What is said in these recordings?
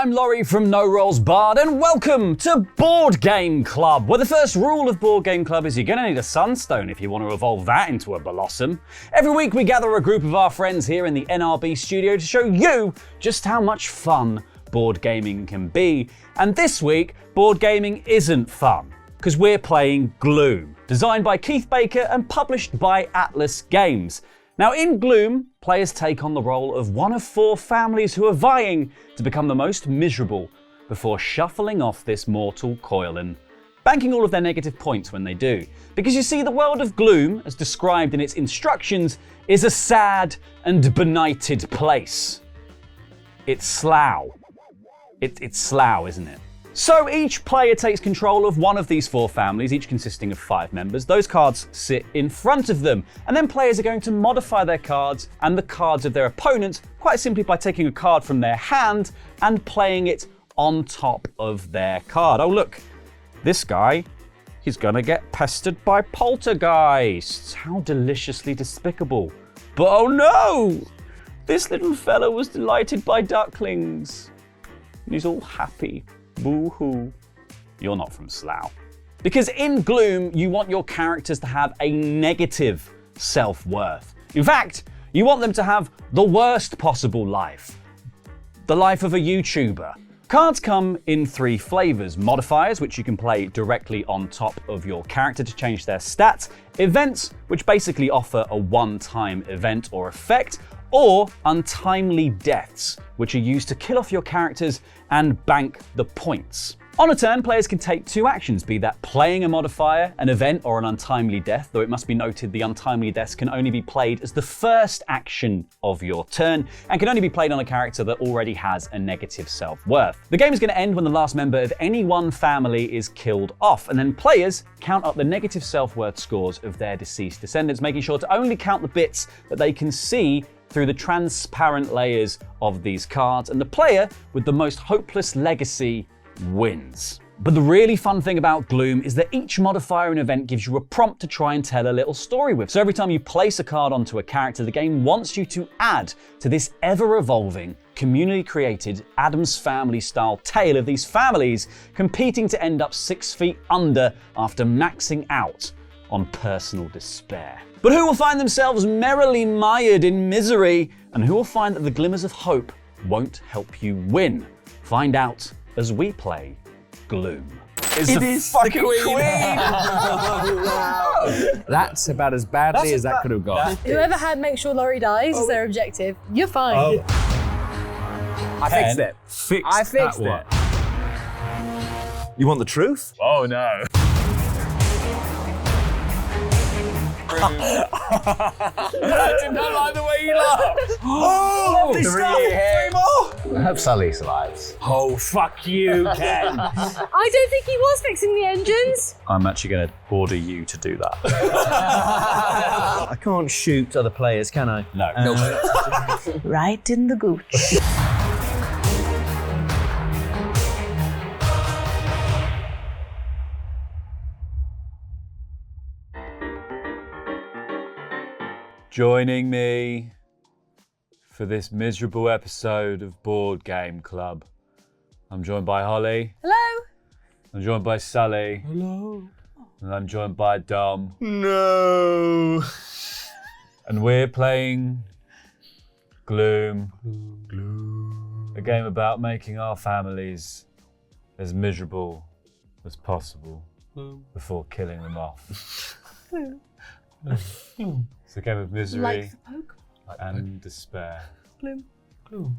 I'm Laurie from No Rolls Bard, and welcome to Board Game Club, where the first rule of Board Game Club is you're going to need a sunstone if you want to evolve that into a blossom. Every week we gather a group of our friends here in the NRB studio to show you just how much fun board gaming can be. And this week, board gaming isn't fun, because we're playing GLOOM, designed by Keith Baker and published by Atlas Games. Now in GLOOM, players take on the role of one of four families who are vying to become the most miserable before shuffling off this mortal coil and banking all of their negative points when they do. Because you see, the world of GLOOM, as described in its instructions, is a sad and benighted place. It's Slough. It's Slough, isn't it? So each player takes control of one of these four families, each consisting of 5 members. Those cards sit in front of them, and then players are going to modify their cards and the cards of their opponents quite simply by taking a card from their hand and playing it on top of their card. Oh look, this guy, he's gonna get pestered by poltergeists. How deliciously despicable. But oh no, this little fella was delighted by ducklings. He's all happy. Boo-hoo. You're not from Slough. Because in GLOOM, you want your characters to have a negative self-worth. In fact, you want them to have the worst possible life. The life of a YouTuber. Cards come in 3 flavors: modifiers, which you can play directly on top of your character to change their stats; events, which basically offer a one-time event or effect; or untimely deaths, which are used to kill off your characters and bank the points. On a turn, players can take 2 actions, be that playing a modifier, an event, or an untimely death, though it must be noted the untimely deaths can only be played as the first action of your turn, and can only be played on a character that already has a negative self-worth. The game is going to end when the last member of any one family is killed off, and then players count up the negative self-worth scores of their deceased descendants, making sure to only count the bits that they can see through the transparent layers of these cards, and the player with the most hopeless legacy wins. But the really fun thing about GLOOM is that each modifier and event gives you a prompt to try and tell a little story with. So every time you place a card onto a character, the game wants you to add to this ever-evolving, community-created Addams Family style tale of these families competing to end up 6 feet under after maxing out on personal despair. But who will find themselves merrily mired in misery, and who will find that the glimmers of hope won't help you win? Find out as we play GLOOM. It is the Queen! That's about as badly as that could have gone. Whoever had make sure Laurie dies is their objective. You're fine. I fixed it. I fixed it. You want the truth? Oh no. I did not like the way you laughed. Oh, lovely stuff! 3 more! I hope Sully survives. Oh, fuck you, Ken. I don't think he was fixing the engines. I'm actually going to order you to do that. I can't shoot other players, can I? No. Right in the gooch. Joining me for this miserable episode of Board Game Club, I'm joined by Holly. Hello. I'm joined by Sully. Hello. And I'm joined by Dom. No. And we're playing GLOOM. A game about making our families as miserable as possible before killing them off. It's a game of misery Like the poke. and despair. Gloom.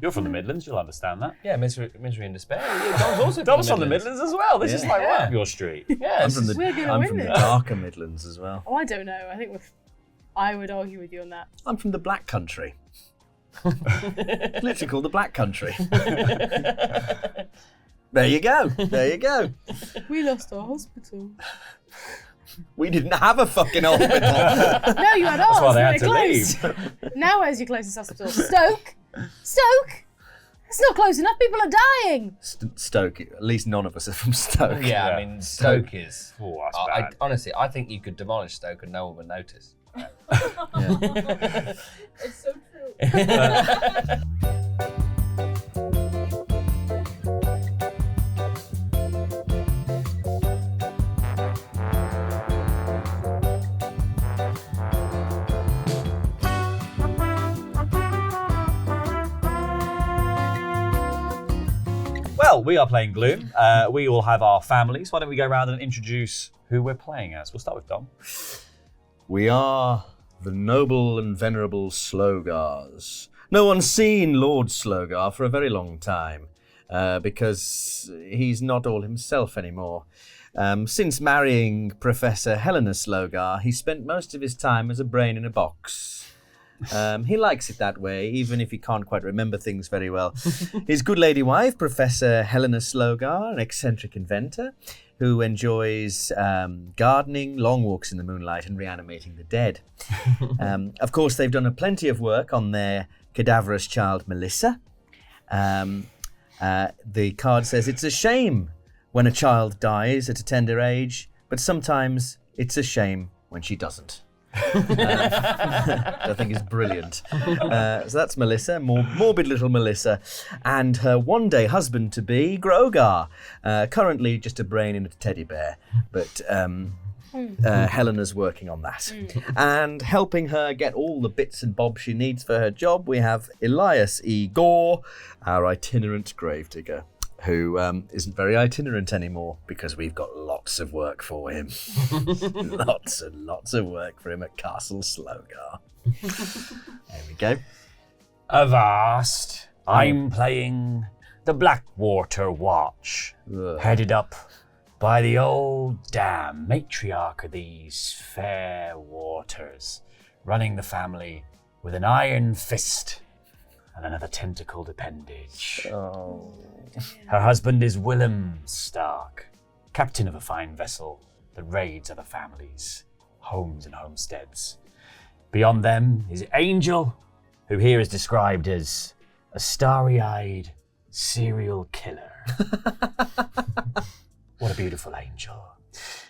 You're from the Midlands, you'll understand that. Yeah, misery and despair. Yeah, Dom's also Dom's from the Midlands as well. This is like right up your street. Yeah, I'm from the We're gonna win this. darker Midlands as well. Oh, I don't know. I would argue with you on that. I'm from the Black Country. It's literally called the Black Country. There you go. There you go. We lost our hospital. We didn't have a fucking hospital. No, you had ours. That's why they had We're to closed. Now where's your closest hospital? Stoke? Stoke? It's not close enough. People are dying. Stoke. At least none of us are from Stoke. Yeah, I mean, Stoke is... Oh, that's bad. Honestly, I think you could demolish Stoke and no one would notice. It's so true. Well, we are playing Gloom. We all have our families. Why don't we go around and introduce who we're playing as? We'll start with Dom. We are the noble and venerable Slogars. No one's seen Lord Slogar for a very long time, because he's not all himself anymore. Since marrying Professor Helena Slogar, he spent most of his time as a brain in a box. He likes it that way, even if he can't quite remember things very well. His good lady wife, Professor Helena Slogar, an eccentric inventor who enjoys gardening, long walks in the moonlight, and reanimating the dead. Of course, they've done plenty of work on their cadaverous child, Melissa. The card says it's a shame when a child dies at a tender age, but sometimes it's a shame when she doesn't. I think is brilliant. So that's Melissa, morbid little Melissa, and her one-day husband-to-be, Grogar, currently just a brain in a teddy bear, but Helena's working on that. And helping her get all the bits and bobs she needs for her job, we have Elias E. Gore, our itinerant gravedigger, who isn't very itinerant anymore because we've got lots of work for him. Lots and lots of work for him at Castle Slogar. There we go. Avast. I'm playing the Blackwater Watch, headed up by the old damn matriarch of these fair waters, running the family with an iron fist and another tentacled appendage. Oh. Her husband is Willem Stark, captain of a fine vessel that raids other families' homes and homesteads. Beyond them is Angel, who here is described as a starry-eyed serial killer. What a beautiful angel.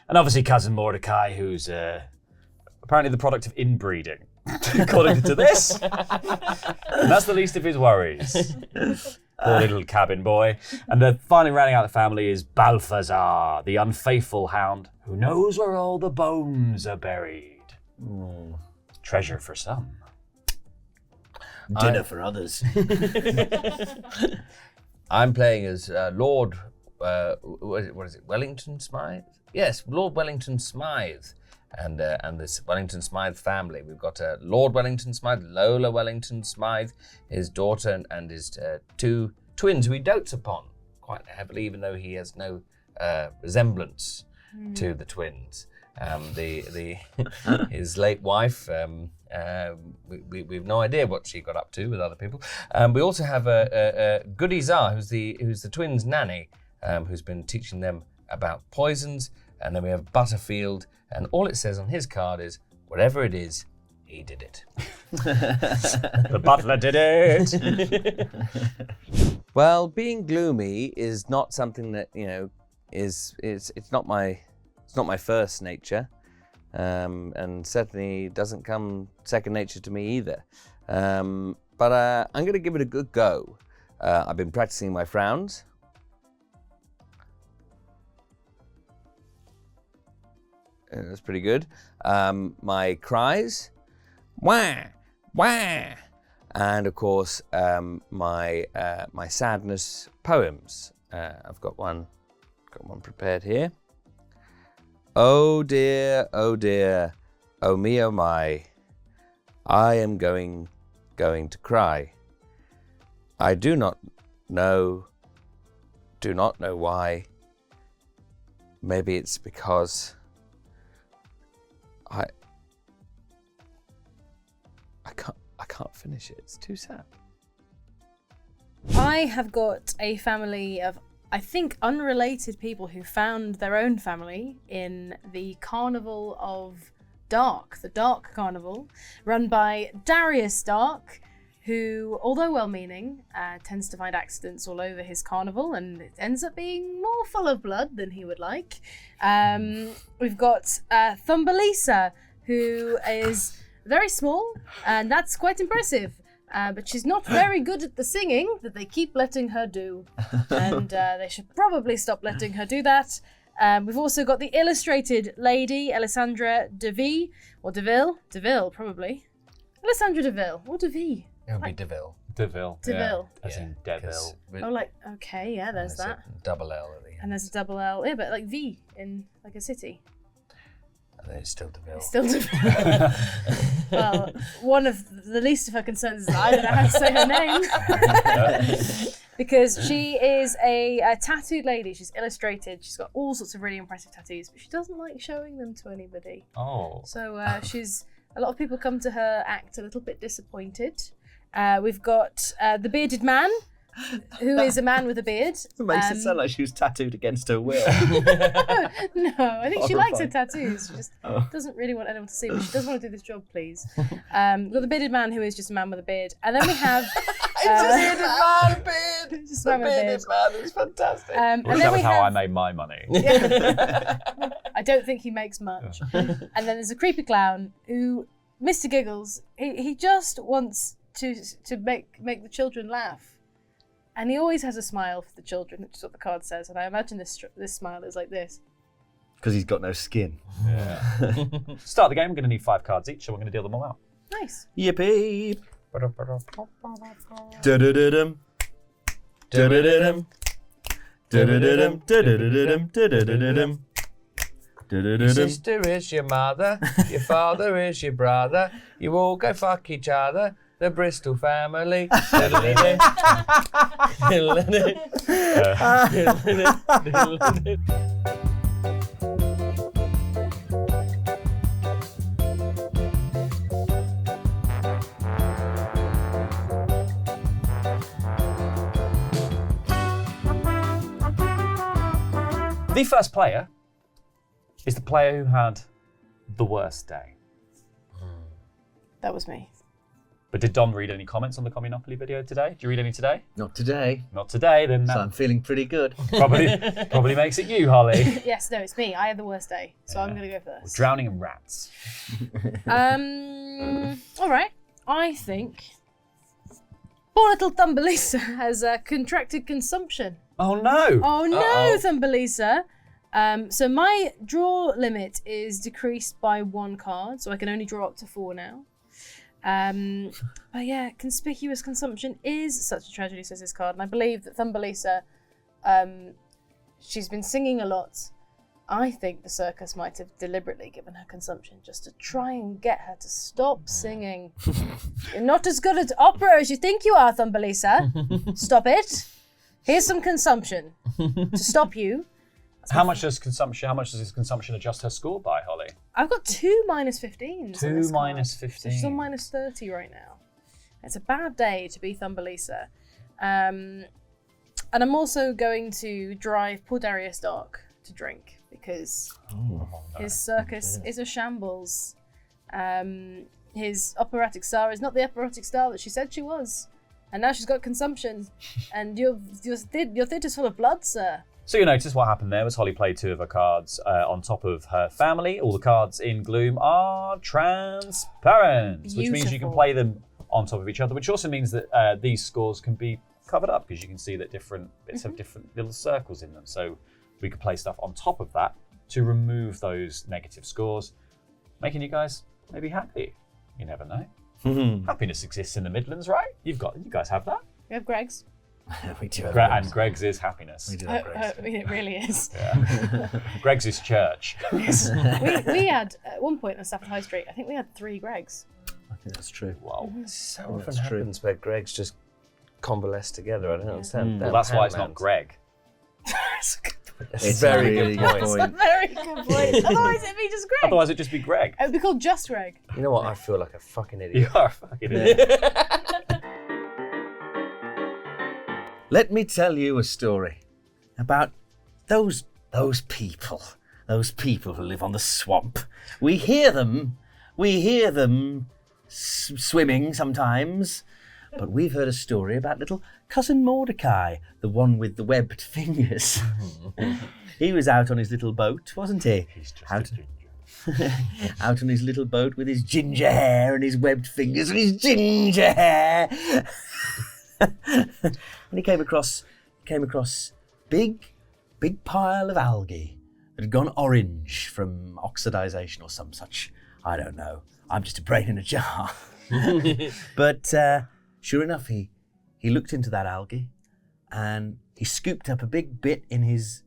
And obviously cousin Mordecai, who's apparently the product of inbreeding, according to this. And that's the least of his worries. Poor little cabin boy. And finally rounding out the family is Balthazar, the unfaithful hound, who knows where all the bones are buried. Treasure for some. Dinner for others. I'm playing as Lord, what is it, Wellington Smythe? Yes, Lord Wellington Smythe. And this Wellington Smythe family. We've got Lord Wellington Smythe, Lola Wellington Smythe, his daughter, and his two twins, who he dotes upon quite heavily, even though he has no resemblance to the twins. His late wife, we've no idea what she got up to with other people. We also have Goody Zar, who's the twins' nanny, who's been teaching them about poisons. And then we have Butterfield, and all it says on his card is, whatever it is, he did it. The butler did it. Well, being gloomy is not something that, it's not my first nature, and certainly doesn't come second nature to me either. But I'm going to give it a good go. I've been practicing my frowns. That's pretty good. My cries, wah, wah, and of course my sadness poems. I've got one prepared here. Oh dear, oh dear, oh me, oh my, I am going to cry. I do not know why. Maybe it's because I can't finish it. It's too sad. I have got a family of, I think, unrelated people who found their own family in the Carnival of Dark, the Dark Carnival, run by Darius Stark, who, although well-meaning, tends to find accidents all over his carnival, and it ends up being more full of blood than he would like. We've got Thumbelisa, who is very small, and that's quite impressive. But she's not very good at the singing that they keep letting her do. And they should probably stop letting her do that. We've also got the illustrated lady, Alessandra DeVille, or DeVille, probably. Alessandra DeVille, or DeVille. It would be DeVille. DeVille. DeVille. As in Deville. Oh, like, okay, yeah, there's that. A double L at the end. And there's a double L. Yeah, but like V in like a city. And then it's still DeVille. Still DeVille. Well, one of the least of her concerns is that I don't know how to say her name. Because she is a tattooed lady. She's illustrated. She's got all sorts of really impressive tattoos, but she doesn't like showing them to anybody. Oh. So a lot of people come to her act a little bit disappointed. We've got the bearded man, who is a man with a beard. It makes it sound like she was tattooed against her will. No, I think she likes her Horrifying. tattoos. She just doesn't really want anyone to see, but she does want to do this job, please. We've got the bearded man, who is just a man with a beard. And then we have... It's a beard! just a man with a beard. Man, it's fantastic. And Well, then that we was how I have... made my money. I don't think he makes much. And then there's a creepy clown who, Mr. Giggles, he just wants to make the children laugh. And he always has a smile for the children, which is what the card says. And I imagine this smile is like this. Because he's got no skin. Start the game, we're going to need 5 cards each, so we're going to deal them all out. Nice. Yippee! Da-da-da-dum. Da-da-da-dum. Da-da-da-dum. Da-da-da-dum. Da-da-da-dum. Your Da-da-da-dum. sister is your mother, your father is your brother, you all go fuck each other, the Bristol family. The first player is the player who had the worst day. That was me. But did Dom read any comments on the Commonopoly video today? Did you read any today? Not today. Not today, then So that I'm feeling pretty good. probably makes it you, Holly. Yes, no, it's me. I had the worst day, so I'm going to go first. Drowning in rats. All right. I think poor little Thumbelisa has contracted consumption. Oh no! Oh no, Uh-oh. Thumbelisa. So my draw limit is decreased by 1 card, so I can only draw up to 4 now. But yeah, conspicuous consumption is such a tragedy, says this card, and I believe that Thumbelisa, she's been singing a lot. I think the circus might have deliberately given her consumption just to try and get her to stop singing. You're not as good at opera as you think you are, Thumbelisa. Stop it. Here's some consumption to stop you. How much does this consumption adjust her score by, Holly? I've got 2 minus 15s. 2 minus 15. She's on minus 30 right now. It's a bad day to be Thumbelisa. And I'm also going to drive poor Darius Dark to drink because his circus is a shambles. His operatic star is not the operatic star that she said she was. And now she's got consumption. And your theatre's full of blood, sir. So you notice what happened there was Holly played 2 of her cards on top of her family. All the cards in Gloom are transparent, which means you can play them on top of each other, which also means that these scores can be covered up because you can see that different bits have different little circles in them. So we could play stuff on top of that to remove those negative scores, making you guys maybe happy. You never know. Happiness exists in the Midlands, right? You guys have that. We have Greg's. We do have And Greg's is happiness. We do have Greg's. It really is. Greg's is church. We had, at one point on Stafford High Street, I think we had 3 Greg's. I think that's true. Wow. So often that's true. happens where Greg's just convalesce together. I don't understand. Well, that's why it's not Greg. It's very a really good good point. point. Very good point. Otherwise it'd be just Greg. Otherwise it'd just be Greg. It would be called just Greg. You know what? I feel like a fucking You idiot. are a fucking idiot. Let me tell you a story about those people who live on the swamp. We hear them swimming sometimes, but we've heard a story about little cousin Mordecai, the one with the webbed fingers. He was out on his little boat, wasn't he? He's just Out- a ginger. Out on his little boat with his ginger hair and his webbed fingers and his ginger hair. And he came across big pile of algae that had gone orange from oxidization or some such. I don't know. I'm just a brain in a jar. But sure enough, he he looked into that algae and he scooped up a big bit in his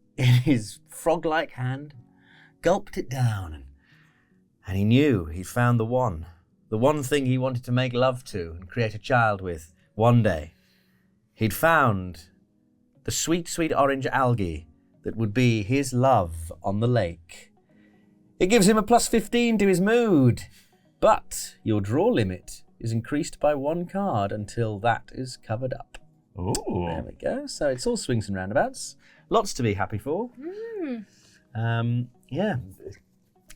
frog-like hand, gulped it down, and he knew he'd found the one thing he wanted to make love to and create a child with one day. He'd found the sweet, sweet orange algae that would be his love on the lake. It gives him a +15 to his mood, but your draw limit is increased by 1 card until that is covered up. Ooh. There we go. So it's all swings and roundabouts. Lots to be happy for. Yeah.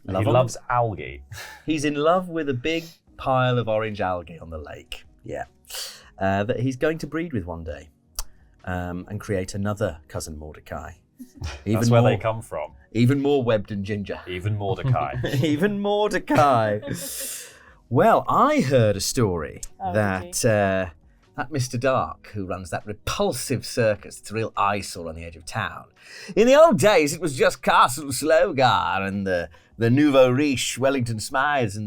He loves algae. He's in love with a big pile of orange algae on the lake. Yeah. That he's going to breed with one day. And create another cousin Mordecai. That's where they come from. Even more webbed and ginger. Even Mordecai. Even Mordecai. Well, I heard a story that Mr. Dark, who runs that repulsive circus, it's a real eyesore on the edge of town. In the old days, it was just Castle Slogar and the Nouveau Riche Wellington Smythes in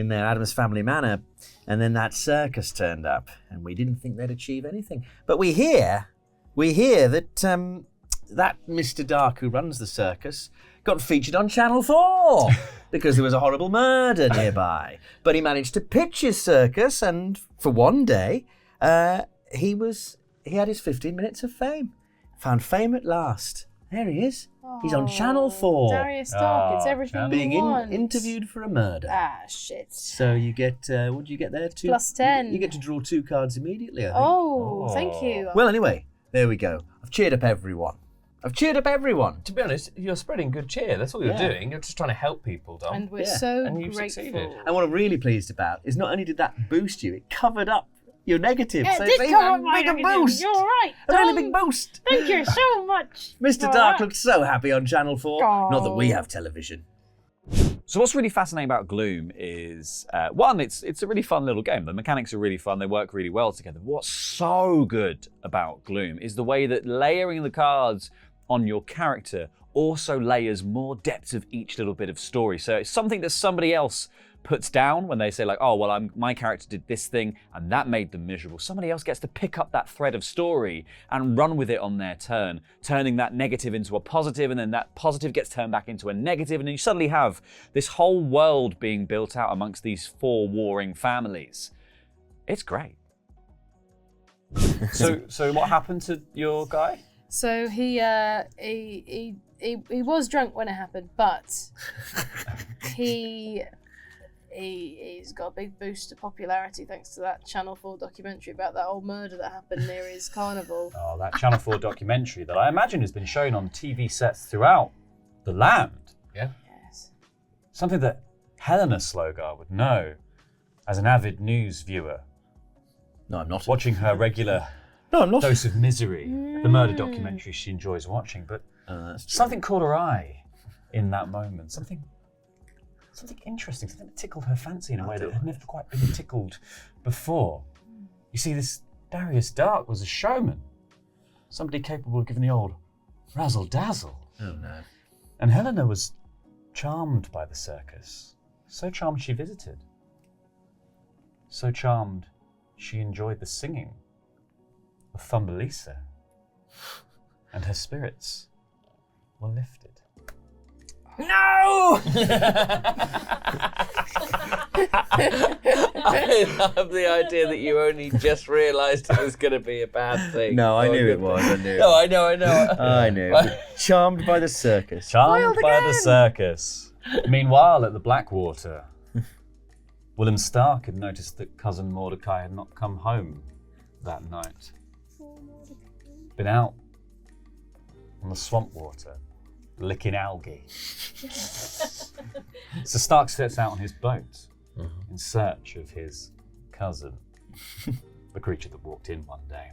their Addams Family Manor. And then that circus turned up, and we didn't think they'd achieve anything. But we hear that that Mr. Dark who runs the circus got featured on Channel 4 because there was a horrible murder nearby. But he managed to pitch his circus, and for one day, he had his 15 minutes of fame. Found fame at last. There he is. He's on Channel 4. Darius Dark, it's everything being you want. interviewed for a murder. Ah, shit. So you get, what do you get there? +10. You get to draw 2 cards immediately, I think. Oh, thank you. Well, anyway, there we go. I've cheered up everyone. To be honest, you're spreading good cheer. That's all you're doing. You're just trying to help people, Dom. And we're so And you've grateful. succeeded. And what I'm really pleased about is not only did that boost you, it covered up your negative. Yeah, so it it's did even cover a up my bigger negative. boost. You're right. A really Dom. big boost. Thank you so much. Mr. for Dark that. looked so happy on Channel 4. Not that we Oh. have television. So what's really fascinating about Gloom is, one, it's a really fun little game. The mechanics are really fun. They work really well together. What's so good about Gloom is the way that layering the cards on your character also layers more depth of each little bit of story. So it's something that somebody else puts down when they say like, oh, well, my character did this thing and that made them miserable. Somebody else gets to pick up that thread of story and run with it on their turn, turning that negative into a positive, and then that positive gets turned back into a negative, and then you suddenly have this whole world being built out amongst these 4 warring families. It's great. So what happened to your guy? So he was drunk when it happened, but he's got a big boost to popularity thanks to that Channel 4 documentary about that old murder that happened near his carnival. Oh, that Channel 4 documentary that I imagine has been shown on TV sets throughout the land. Yeah. Yes. Something that Helena Slogar would know as an avid news viewer, No, I'm not. watching her regular No, I'm not. dose of misery, the murder documentary she enjoys watching. But That's true. something caught her eye in that moment. Something interesting, something that tickled her fancy in a way that had never quite been tickled before. You see, this Darius Dark was a showman, somebody capable of giving the old razzle dazzle. Oh, no. And Helena was charmed by the circus. So charmed she visited. So charmed she enjoyed the singing of Thumbelisa. And her spirits were lifted. No! I love the idea that you only just realised it was going to be a bad thing. No, I Oh, knew good. it was. I knew. No, I know. I knew. Charmed by the circus. Charmed by the circus. Meanwhile, at the Blackwater, Willem Stark had noticed that cousin Mordecai had not come home that night. Been out on the swamp water, licking algae. So Stark sets out on his boat in search of his cousin, the creature that walked in one day.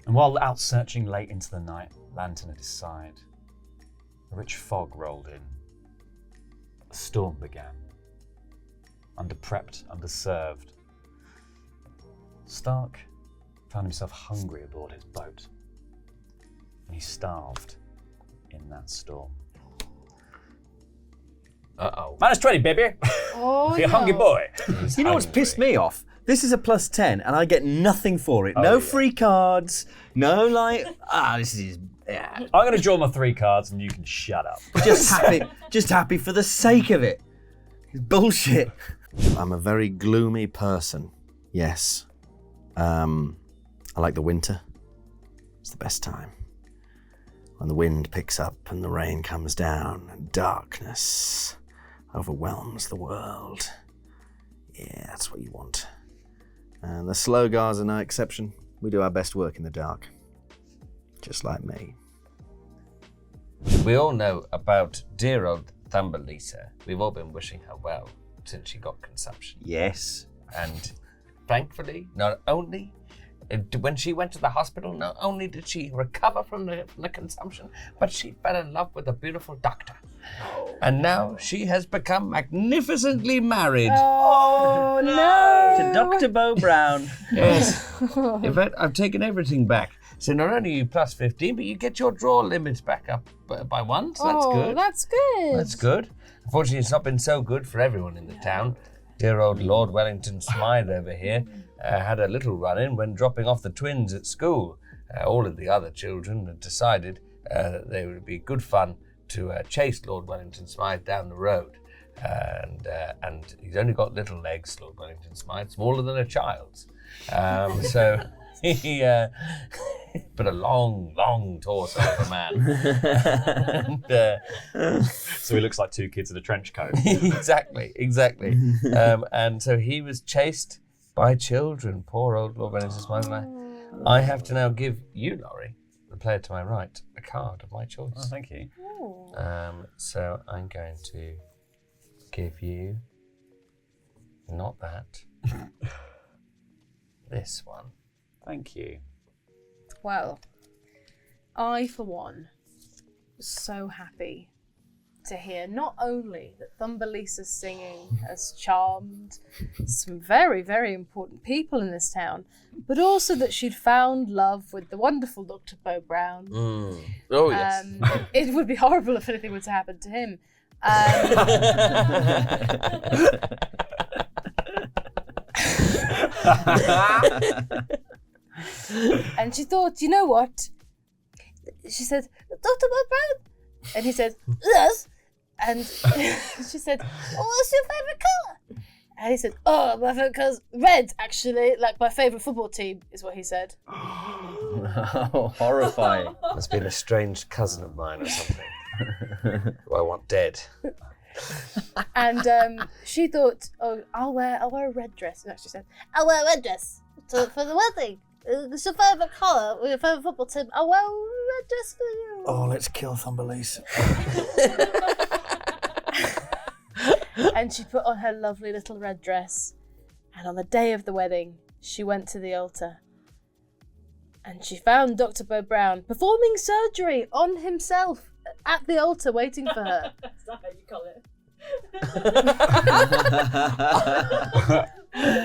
And while out searching late into the night, lantern at his side, a rich fog rolled in. A storm began. Underprepped, underserved, Stark found himself hungry aboard his boat, and he starved in that storm. Uh-oh. -20, baby. Oh, You're a hungry boy. You know what's pissed me off? This is a +10, and I get nothing for it. No free cards. No this is. Yeah. I'm going to draw my 3 cards, and you can shut up. Just happy for the sake of it. It's bullshit. I'm a very gloomy person. Yes. I like the winter. It's the best time. When the wind picks up and the rain comes down and darkness overwhelms the world. Yeah, that's what you want. And the Slogars are no exception. We do our best work in the dark. Just like me. We all know about dear old Thumbelisa. We've all been wishing her well since she got consumption. Yes. And thankfully, not only when she went to the hospital, not only did she recover from the consumption, but she fell in love with a beautiful doctor. And now she has become magnificently married. Oh, no. To Dr. Bo Brown. Yes. In fact, I've taken everything back. So not only are you +15, but you get your draw limits back up by 1, so that's good. That's good. That's good. Unfortunately, it's not been so good for everyone in the town. Dear old Lord Wellington Smythe over here had a little run-in when dropping off the twins at school. All of the other children had decided that they would be good fun to chase Lord Wellington Smythe down the road. And he's only got little legs, Lord Wellington Smythe, smaller than a child's. So he but a long, long torso of a man. So he looks like 2 kids in a trench coat. Exactly. And so he was chased by children. Poor old Lord Wellington Smythe. I have to now give you, Laurie, the player to my right, a card of my choice. Oh, thank you. So I'm going to give you not that. This one. Thank you. Well, I, for one, was so happy to hear not only that Thumbelisa's singing has charmed some very, very important people in this town, but also that she'd found love with the wonderful Dr. Bo Brown. Oh, yes. It would be horrible if anything were to happen to him. And she thought, you know what? She said, Dr. Bo Brown? And he said, yes. And she said, what's your favourite colour? And he said, oh, my favourite colour's red, actually. Like my favourite football team, is what he said. Oh, horrifying. Must be a strange cousin of mine or something. Who I want dead. And she thought, oh, I'll wear a red dress. And she said, I'll wear a red dress for the wedding. It's your favourite colour, your favourite football team. I'll wear a red dress for you. Oh, let's kill Thumbelisa. And she put on her lovely little red dress. And on the day of the wedding, she went to the altar. And she found Dr. Bo Brown performing surgery on himself at the altar waiting for her. That's not how you call it.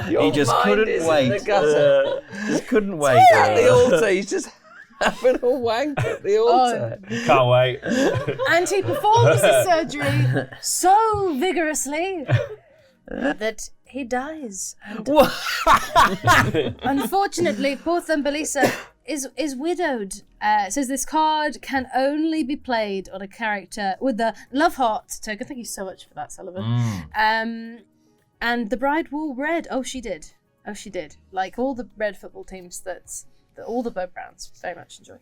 He just couldn't wait. Just couldn't wait. At the altar, he's just having a wank at the altar. Can't wait. And he performs the surgery so vigorously that he dies. And unfortunately, poor Thumbelisa is widowed. Says this card can only be played on a character with the love heart token. Thank you so much for that, Sullivan. And the bride wore red. Oh, she did. Like all the red football teams that all the Bo Browns very much enjoy.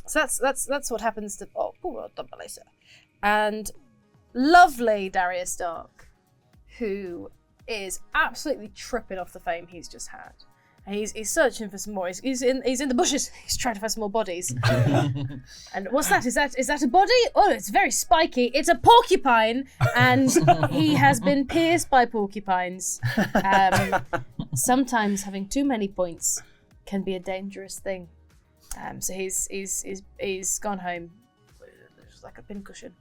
So that's what happens to poor old Thumbelisa. And lovely Darius Dark, who is absolutely tripping off the fame he's just had. And he's searching for some more. He's in the bushes. He's trying to find some more bodies. And what's that? Is that a body? Oh, it's very spiky. It's a porcupine, and he has been pierced by porcupines. Sometimes having too many points can be a dangerous thing. So he's gone home. It's like a pincushion.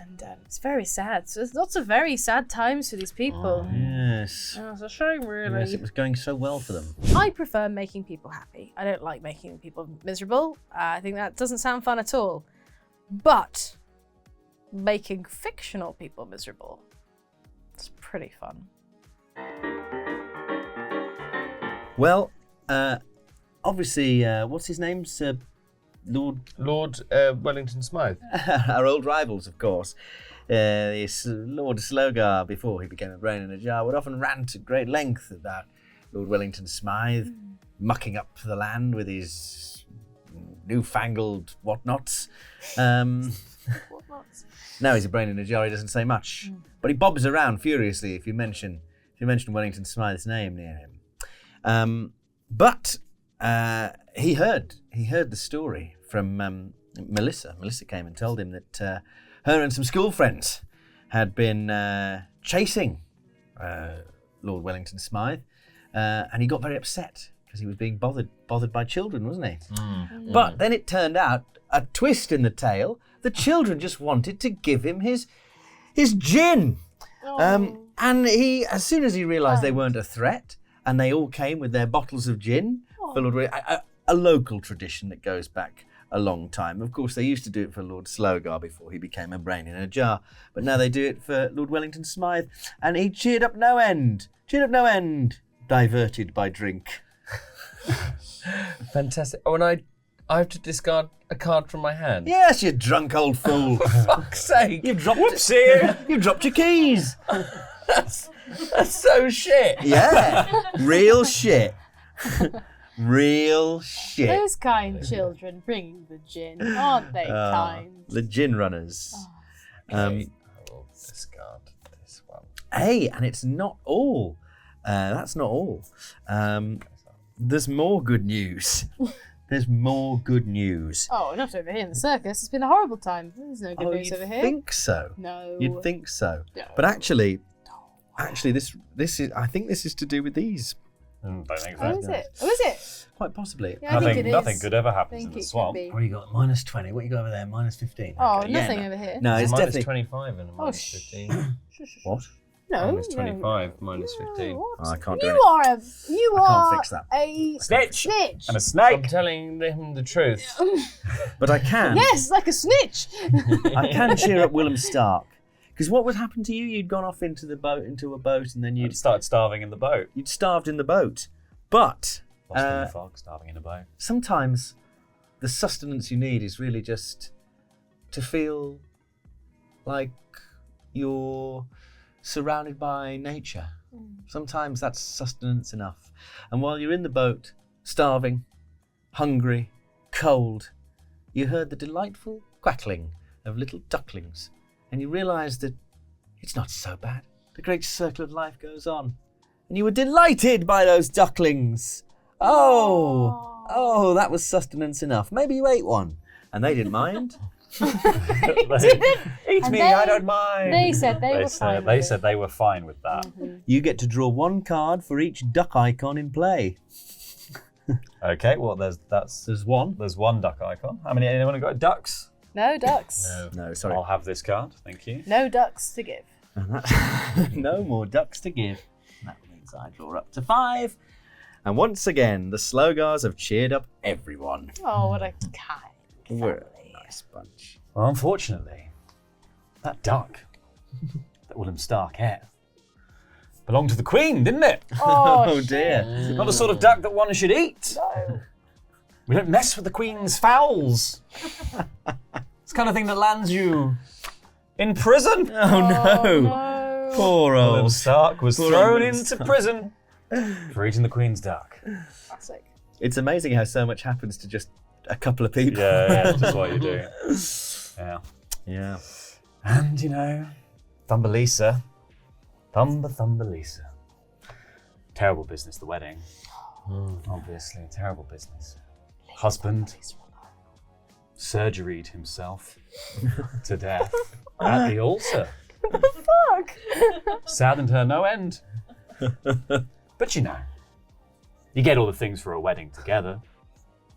And it's very sad. So there's lots of very sad times for these people. Yes. Oh, it's a shame, really. Yes, it was going so well for them. I prefer making people happy. I don't like making people miserable. I think that doesn't sound fun at all. But making fictional people miserable, it's pretty fun. Well, obviously, what's his name? Sir Lord Wellington Smythe. our old rivals, of course. Lord Slogar, before he became a brain in a jar, would often rant at great length about Lord Wellington Smythe mucking up the land with his newfangled whatnots. Now he's a brain in a jar, he doesn't say much. But he bobs around furiously if you mention Wellington Smythe's name near him. But he heard the story from Melissa. Melissa came and told him that her and some school friends had been chasing Lord Wellington Smythe, and he got very upset because he was being bothered by children, wasn't he? But then it turned out, a twist in the tale, the children just wanted to give him his gin. And he, as soon as he realised they weren't a threat, and they all came with their bottles of gin, for Lord, a local tradition that goes back a long time. Of course, they used to do it for Lord Slogar before he became a brain in a jar, but now they do it for Lord Wellington Smythe, and he cheered up no end, diverted by drink. Fantastic. Oh, and I have to discard a card from my hand. Yes, you drunk old fool. For fuck's sake. You've dropped Whoopsie! You've dropped your keys. That's so shit. Yeah, real shit. Real shit. Those kind children bringing the gin, aren't they kind? The gin runners. I will discard this one. Hey, and it's not all. That's not all. There's more good news. There's more good news. Oh, not over here in the circus. It's been a horrible time. There's no good news over here. Think so? No. You'd think so. No. But actually, this is. I think this is to do with these. Don't think Oh, so. is it? Oh, is it? Quite possibly. Yeah, I think it is. Nothing good ever happens in Think the it could swamp. be. What do you got? -20. What you got over there? -15. Oh, Okay, yeah, nothing no. over here. No, it's minus definitely. 25 and a minus 15. What? No. Minus 25, minus 15. What? Oh, I can't do You it. are a. You I can't are fix that. a Snitch! snitch. And a I'm snake! telling him the truth. But I can. Yes, like a snitch. I can cheer up Willem Stark. Because what would happen to you? You'd gone off into a boat, and then You'd start starving in the boat. you'd starved in the boat. But Lost in the fog, starving in a boat. sometimes the sustenance you need is really just to feel like you're surrounded by nature. Sometimes that's sustenance enough. And while you're in the boat, starving, hungry, cold, you heard the delightful quackling of little ducklings, and you realised that it's not so bad. The great circle of life goes on. And you were delighted by those ducklings. Oh, that was sustenance enough. Maybe you ate one, and they didn't mind. Eat And me, they- I don't mind. They said they were fine. They with said it. they were fine with that. You get to draw one card for each duck icon in play. Okay, well there's one. one duck icon. How many? Anyone got ducks? No ducks. No, sorry. I'll have this card. Thank you. No ducks to give. No more ducks to give. That means I draw up to 5. And once again, the Slogars have cheered up everyone. Oh, what a kind We're family. a nice bunch. Well, unfortunately, that duck that Willem Stark ate belonged to the Queen, didn't it? Oh, dear. Not the sort of duck that one should eat. No. We don't mess with the Queen's fowls. It's the kind of thing that lands you in prison. Oh no. No. Poor Willem old. Stark was Poor thrown Willem into prison for eating the Queen's duck. Classic. It's amazing how so much happens to just a couple of people. Yeah, just what you do. Yeah. Yeah. And, you know, Thumbelisa. Thumbelisa. Terrible business, the wedding. Obviously, terrible business. Husband surgeried himself to death at the altar. Fuck. Saddened her no end. But you know, you get all the things for a wedding together.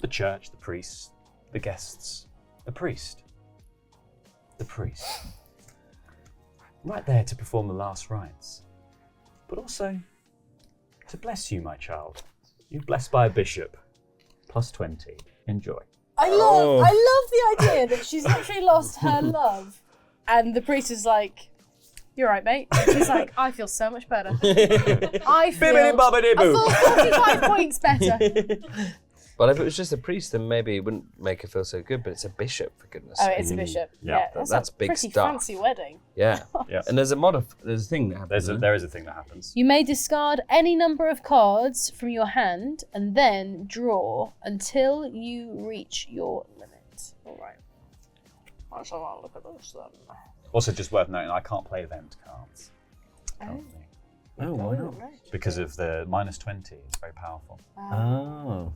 The church, the priest, the guests, the priest. The priest. Right there to perform the last rites. But also to bless you, my child. You're blessed by a bishop. Plus 20. Enjoy. I love the idea that she's literally lost her love, and the priest is like, You're right, mate. He's like, I feel so much better. I feel Bibbidi-bobbidi-boo. a full 45 points better. But if it was just a priest, then maybe it wouldn't make her feel so good. But it's a bishop, for goodness' Oh, sake. it's a bishop. Yeah, that's a big pretty stuff. fancy wedding. Yeah. Yeah. And there's a thing that happens. There is a thing that happens. You may discard any number of cards from your hand and then draw until you reach your limit. All right. Let's have a look at this then. Also, just worth noting, I can't play event cards. currently. Oh, why not? Because of the -20, it's very powerful. Oh.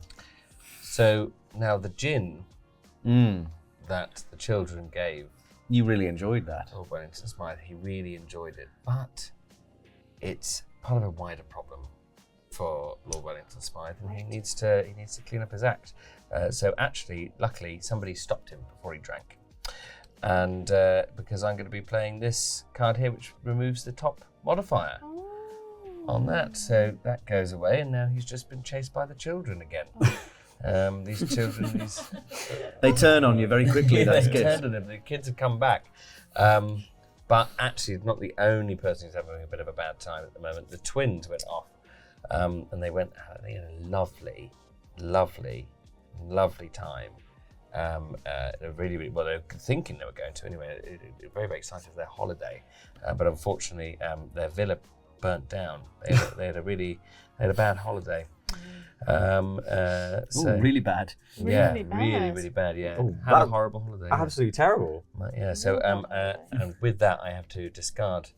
So now the gin Mm. that the children gave You really enjoyed that. Lord Wellington Smythe, he really enjoyed it, but it's part of a wider problem for Lord Wellington Smythe, and he needs to clean up his act. So actually, luckily, somebody stopped him before he drank, and because I'm going to be playing this card here, which removes the top modifier on that, so that goes away, and now he's just been chased by the children again. These children, They turn on you very quickly, those they kids. turned on him. The kids have come back. But actually, he's not the only person who's having a bit of a bad time at the moment. The twins went off, and they had a lovely, lovely, lovely time. Really, well, they were thinking they were going to anyway. Very, very excited for their holiday. But unfortunately, their villa burnt down. They had a bad holiday. So really bad. yeah, Really bad. really bad. Yeah, Oh, had a that- horrible holiday. Absolutely terrible. Yeah. So and with that, I have to discard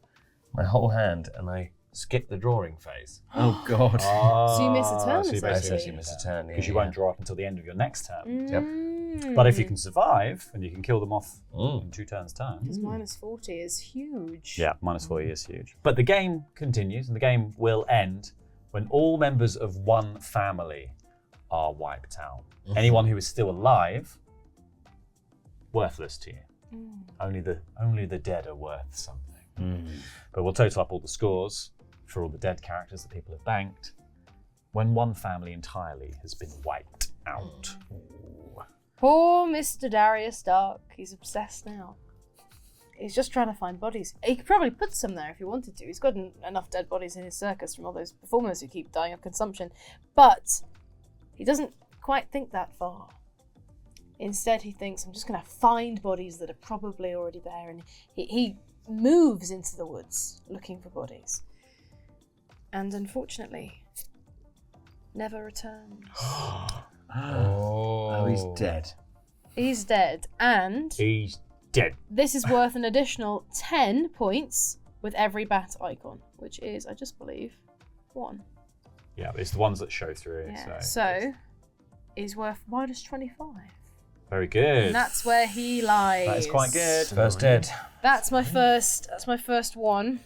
my whole hand, and I skip the drawing phase. Oh, God. So you miss a turn, so you I essentially. essentially miss a turn. Because you won't draw up until the end of your next turn. Mm. But if you can survive, and you can kill them off Mm. in 2 turns' time. Because -40 is huge. Yeah, -40 is huge. But the game continues, and the game will end when all members of one family are wiped out. Anyone who is still alive, worthless to you. Only the dead are worth something. But we'll total up all the scores for all the dead characters that people have banked when one family entirely has been wiped out. Poor Mr. Darius Stark. He's obsessed now. He's just trying to find bodies. He could probably put some there if he wanted to. He's got enough dead bodies in his circus from all those performers who keep dying of consumption. But he doesn't quite think that far. Instead, he thinks, I'm just going to find bodies that are probably already there. And he moves into the woods looking for bodies. And unfortunately, never returns. Oh, he's dead. He's dead. And He's dead. this is worth an additional 10 points with every bat icon, which is, I just believe, 1. Yeah, it's the ones that show through. Yeah. So is worth -25. Very good. And that's where he lies. That is quite good. First dead. That's my first one.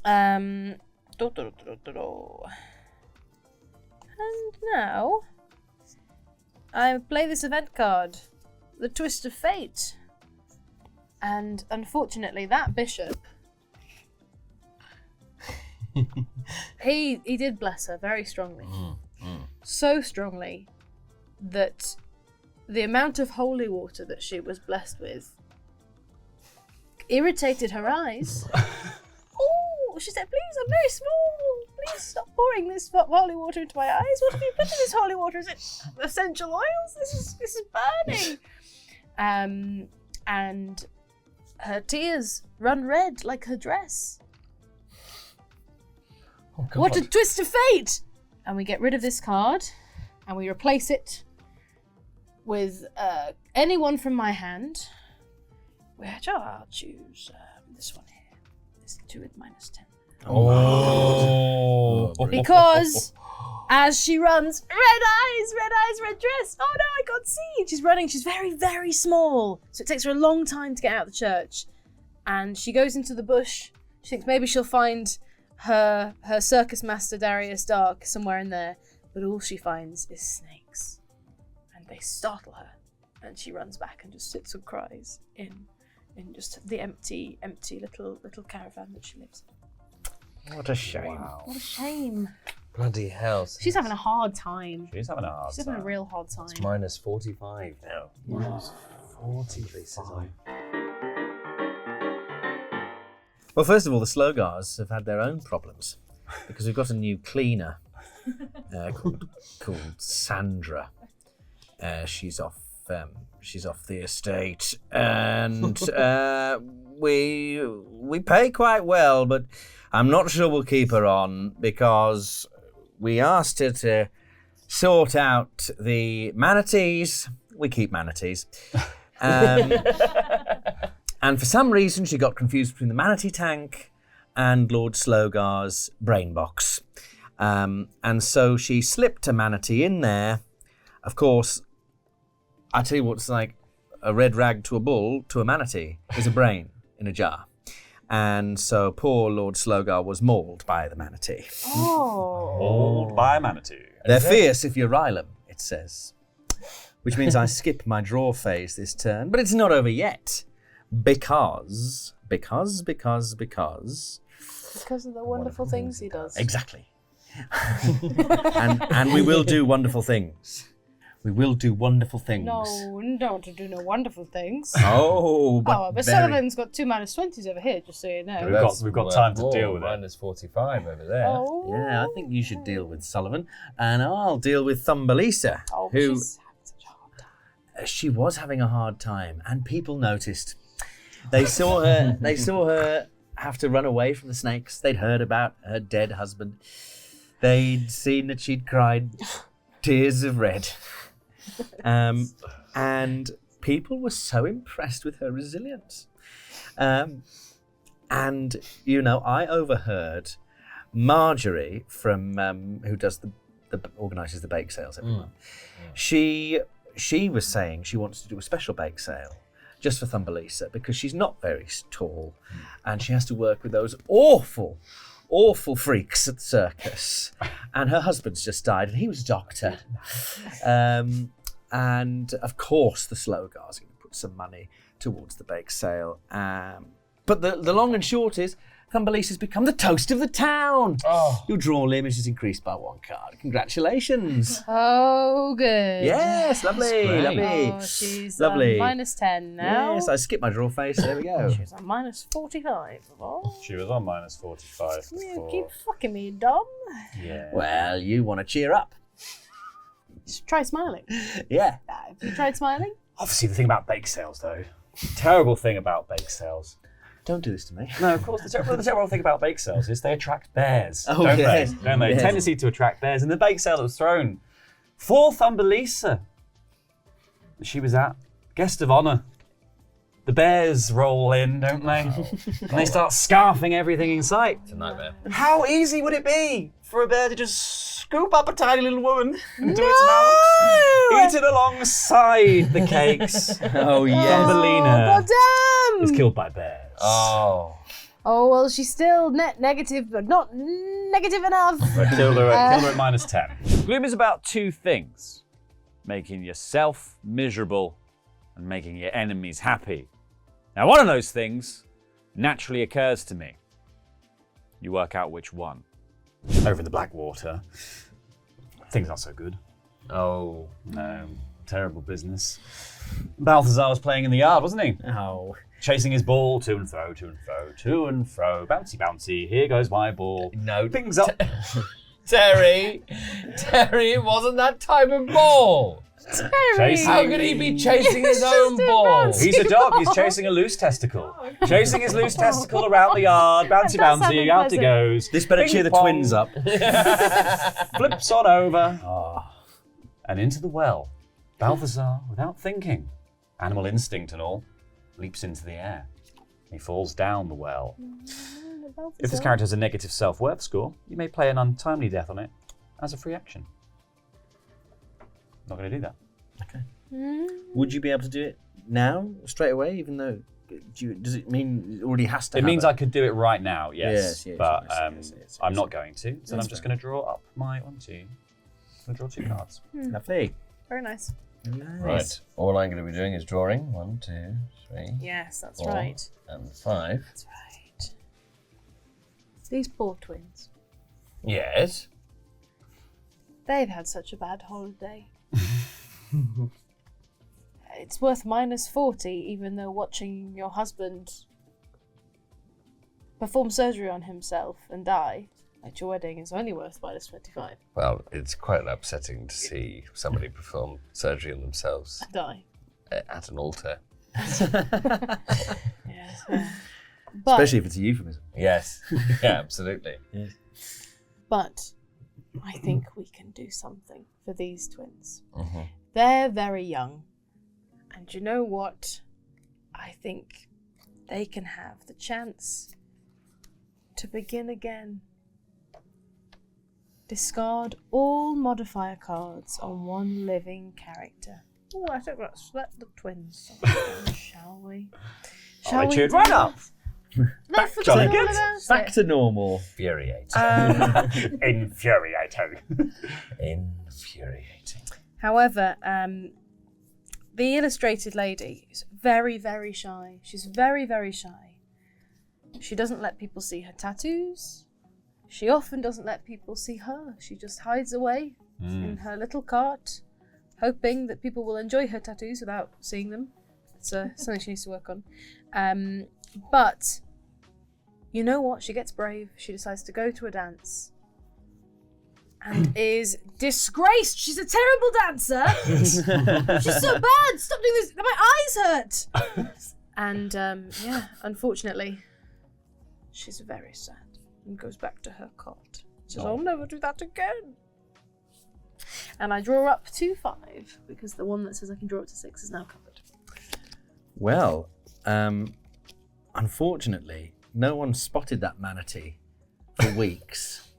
And now I play this event card, the Twist of Fate. And unfortunately, that bishop, he did bless her very strongly. So strongly that the amount of holy water that she was blessed with irritated her eyes. Oh, she said, please, I'm very small. Please stop pouring this holy water into my eyes. What have you put in this holy water? Is it essential oils? This is burning. And her tears run red like her dress. Oh, God. What a twist of fate! And we get rid of this card, and we replace it with anyone from my hand, which I'll choose this one here. This 2 with -10. Oh. Because as she runs, red eyes, red dress. Oh no, I can't see. She's running. She's very, very small. So it takes her a long time to get out of the church. And she goes into the bush. She thinks maybe she'll find her circus master, Darius Dark, somewhere in there. But all she finds is snakes. And they startle her. And she runs back and just sits and cries in just the empty little caravan that she lives in. What a shame. What a shame. Bloody hell. She's having a hard time. She's having a hard She's time. having a real hard time. It's -45 now. -45. Well, first of all, the Slogars have had their own problems because we've got a new cleaner called Sandra. She's off the estate, and we pay quite well, but I'm not sure we'll keep her on because we asked her to sort out the manatees. We keep manatees. And for some reason, she got confused between the manatee tank and Lord Slogar's brain box. And so she slipped a manatee in there. Of course, I tell you what's like a red rag to a bull to a manatee is a brain in a jar. And so poor Lord Slogar was mauled by the manatee. Oh. Mauled by a manatee. They're fierce if you rile them, it says. Which means I skip my draw phase this turn, but it's not over yet. Because of the wonderful things he does. Exactly. and we will do wonderful things. We will do wonderful things. No, don't do no wonderful things. Oh, but But Sullivan's got 2 -20s over here, just so you know. We've got time to deal with it. Minus 45 over there. Oh. Yeah, I think you should deal with Sullivan, and I'll deal with Thumbelisa, Oh, who she's having such a hard time. she was having a hard time, and people noticed. They saw her. They saw her have to run away from the snakes. They'd heard about her dead husband. They'd seen that she'd cried tears of red, and people were so impressed with her resilience. And you know, I overheard Marjorie from who does the organises the bake sales every month. She was saying she wants to do a special bake sale just for Thumbelisa because she's not very tall and she has to work with those awful freaks at the circus. And her husband's just died and he was a doctor. And of course the Slogars are going to put some money towards the bake sale. But the long and short is Thumbelisa's become the toast of the town. Oh. Your draw limit is increased by 1 card. Congratulations. Oh, good. Yes, lovely, great. lovely. Oh, she's Lovely. -10 now. Yes, I skipped my draw phase. There we go. She's on -45. Oh, She was on minus 45 you before. keep fucking me, Dom. Yeah. Well, you want to cheer up. Just try smiling. Yeah. Have you tried smiling? Obviously, the thing about bake sales, though. Terrible thing about bake sales. Don't do this to me. No, of course. The terrible thing about bake sales is they attract bears. Oh, don't yes. they? Don't they? Yes. Tendency to attract bears. And the bake sale that was thrown for Thumbelisa, she was at, guest of honour. The bears roll in, don't they? And they start scarfing everything in sight. It's a nightmare. How easy would it be for a bear to just scoop up a tiny little woman into its mouth, eat it alongside the cakes? Oh, yes. Thumbelina Oh, is damn! killed by bears. Oh. Oh, well, she's still net negative, but not negative enough. I killed her at -10. Gloom is about 2 things: making yourself miserable and making your enemies happy. Now, one of those things naturally occurs to me. You work out which one. Over in the Blackwater, things aren't so good. Oh. No, terrible business. Balthazar was playing in the yard, wasn't he? Oh. Chasing his ball to and fro, to and fro, to and fro. Bouncy, bouncy. Here goes my ball. No. Things up. Terry, it wasn't that type of ball. Chasing. How could he be chasing his own just a ball? bouncy. He's a dog. He's chasing a loose testicle. Chasing his loose testicle around the yard. Bouncy, That does sound bouncy. Out it unpleasant. goes. This better Ping cheer the pong. twins up. Flips on over. And into the well. Balthazar, without thinking, animal instinct and all, leaps into the air. He falls down the well. If this character has a negative self-worth score, you may play an untimely death on it as a free action. Not going to do that. Would you be able to do it now, straight away, even though... does it mean it already has to It means happen? I could do it right now, yes. Yes, but I see. I'm not going to. So That's I'm just going to draw up my 1, 2. I'm going to draw 2 cards. Lovely. Very nice. Nice. Right. All I'm going to be doing is drawing 1, 2, 3, Yes, that's 4, right. and 5. That's right. These poor twins. Yes. They've had such a bad holiday. It's worth -40, even though watching your husband perform surgery on himself and die at your wedding is only worth -25. Well, it's quite upsetting to see somebody perform surgery on themselves Die. at an altar. Yes. But, Especially if it's a euphemism. Yes, yeah, absolutely. but I think we can do something for these twins. Mm-hmm. They're very young. And you know what? I think they can have the chance to begin again. Discard all modifier cards on one living character. Oh, I think let's let the twins shall we? I cheered right up. Back jolly good. Back to normal. Infuriating. Infuriating. Infuriating. However, the illustrated lady is very, very shy. She's very, very shy. She doesn't let people see her tattoos. She often doesn't let people see her. She just hides away in her little cart, hoping that people will enjoy her tattoos without seeing them. It's something she needs to work on. But you know what? She gets brave. She decides to go to a dance and is disgraced. She's a terrible dancer. She's so bad. Stop doing this. My eyes hurt. And unfortunately, she's very sad and goes back to her cot. Says, I'll never do that again. And I draw up to 5 because the one that says I can draw up to 6 is now covered. Well, unfortunately, no one spotted that manatee for weeks.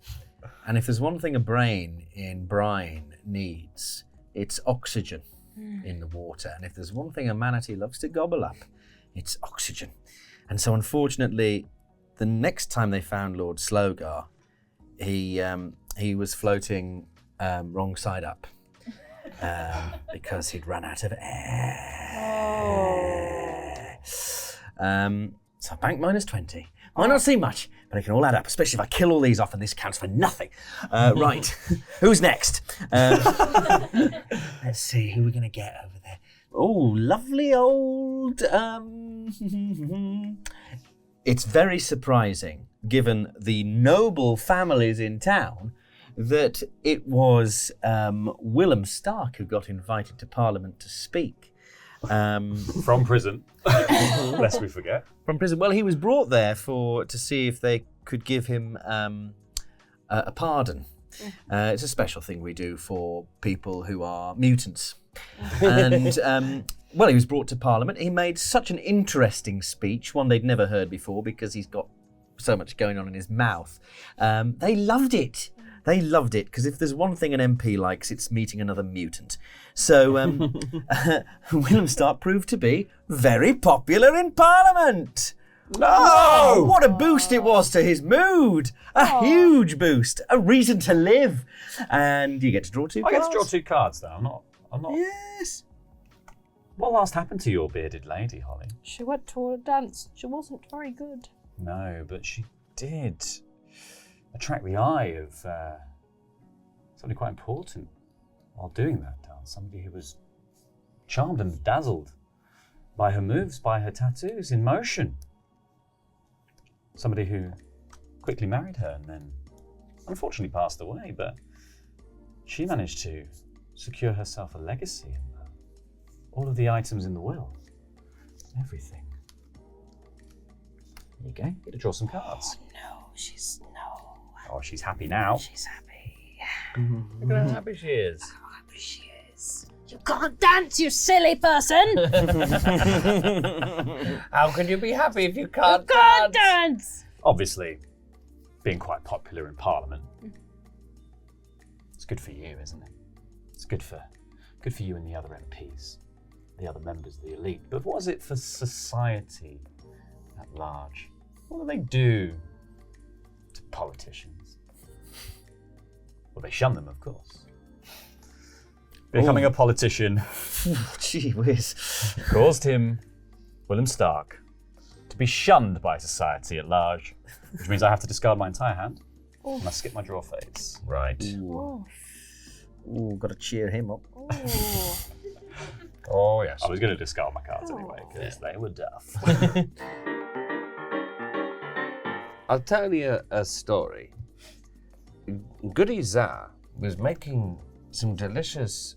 And if there's one thing a brain in brine needs, it's oxygen in the water. And if there's one thing a manatee loves to gobble up, it's oxygen. And so unfortunately, the next time they found Lord Slogar, he was floating wrong side up because he'd run out of air. So bank -20. Might not seem much, but it can all add up, especially if I kill all these off and this counts for nothing. Right, who's next? Let's see, who we're going to get over there. Oh, lovely old... It's very surprising, given the noble families in town, that it was Willem Stark who got invited to Parliament to speak. From prison, lest we forget. From prison. Well, he was brought there to see if they could give him a pardon. It's a special thing we do for people who are mutants. And, well, he was brought to Parliament. He made such an interesting speech, one they'd never heard before because he's got so much going on in his mouth. They loved it. They loved it, because if there's one thing an MP likes, it's meeting another mutant. So Willem Stark proved to be very popular in Parliament. Oh, what a boost it was to his mood. A huge boost. A reason to live. And you get to draw 2 cards. I get to draw 2 cards, though. I'm not... Yes. What last happened to your bearded lady, Holly? She went to a dance. She wasn't very good. No, but she did attract the eye of somebody quite important while doing that dance. Somebody who was charmed and dazzled by her moves, by her tattoos in motion. Somebody who quickly married her and then unfortunately passed away, but she managed to secure herself a legacy and all of the items in the will. Everything. There you go. Get to draw some cards. Oh, she's happy now. She's happy. Look at how happy she is. How happy she is. You can't dance, you silly person! How can you be happy if you can't dance? Obviously, being quite popular in Parliament. It's good for you, isn't it? It's good for you and the other MPs, the other members of the elite. But what is it for society at large? What do they do to politicians? Well, they shun them, of course. Becoming a politician Gee whiz. caused him, Willem Stark, to be shunned by society at large, which means I have to discard my entire hand and I skip my draw phase. Right. Ooh, got to cheer him up. Oh, yes. I was going to discard my cards anyway because they were duff. I'll tell you a story. Goody Zar was making some delicious,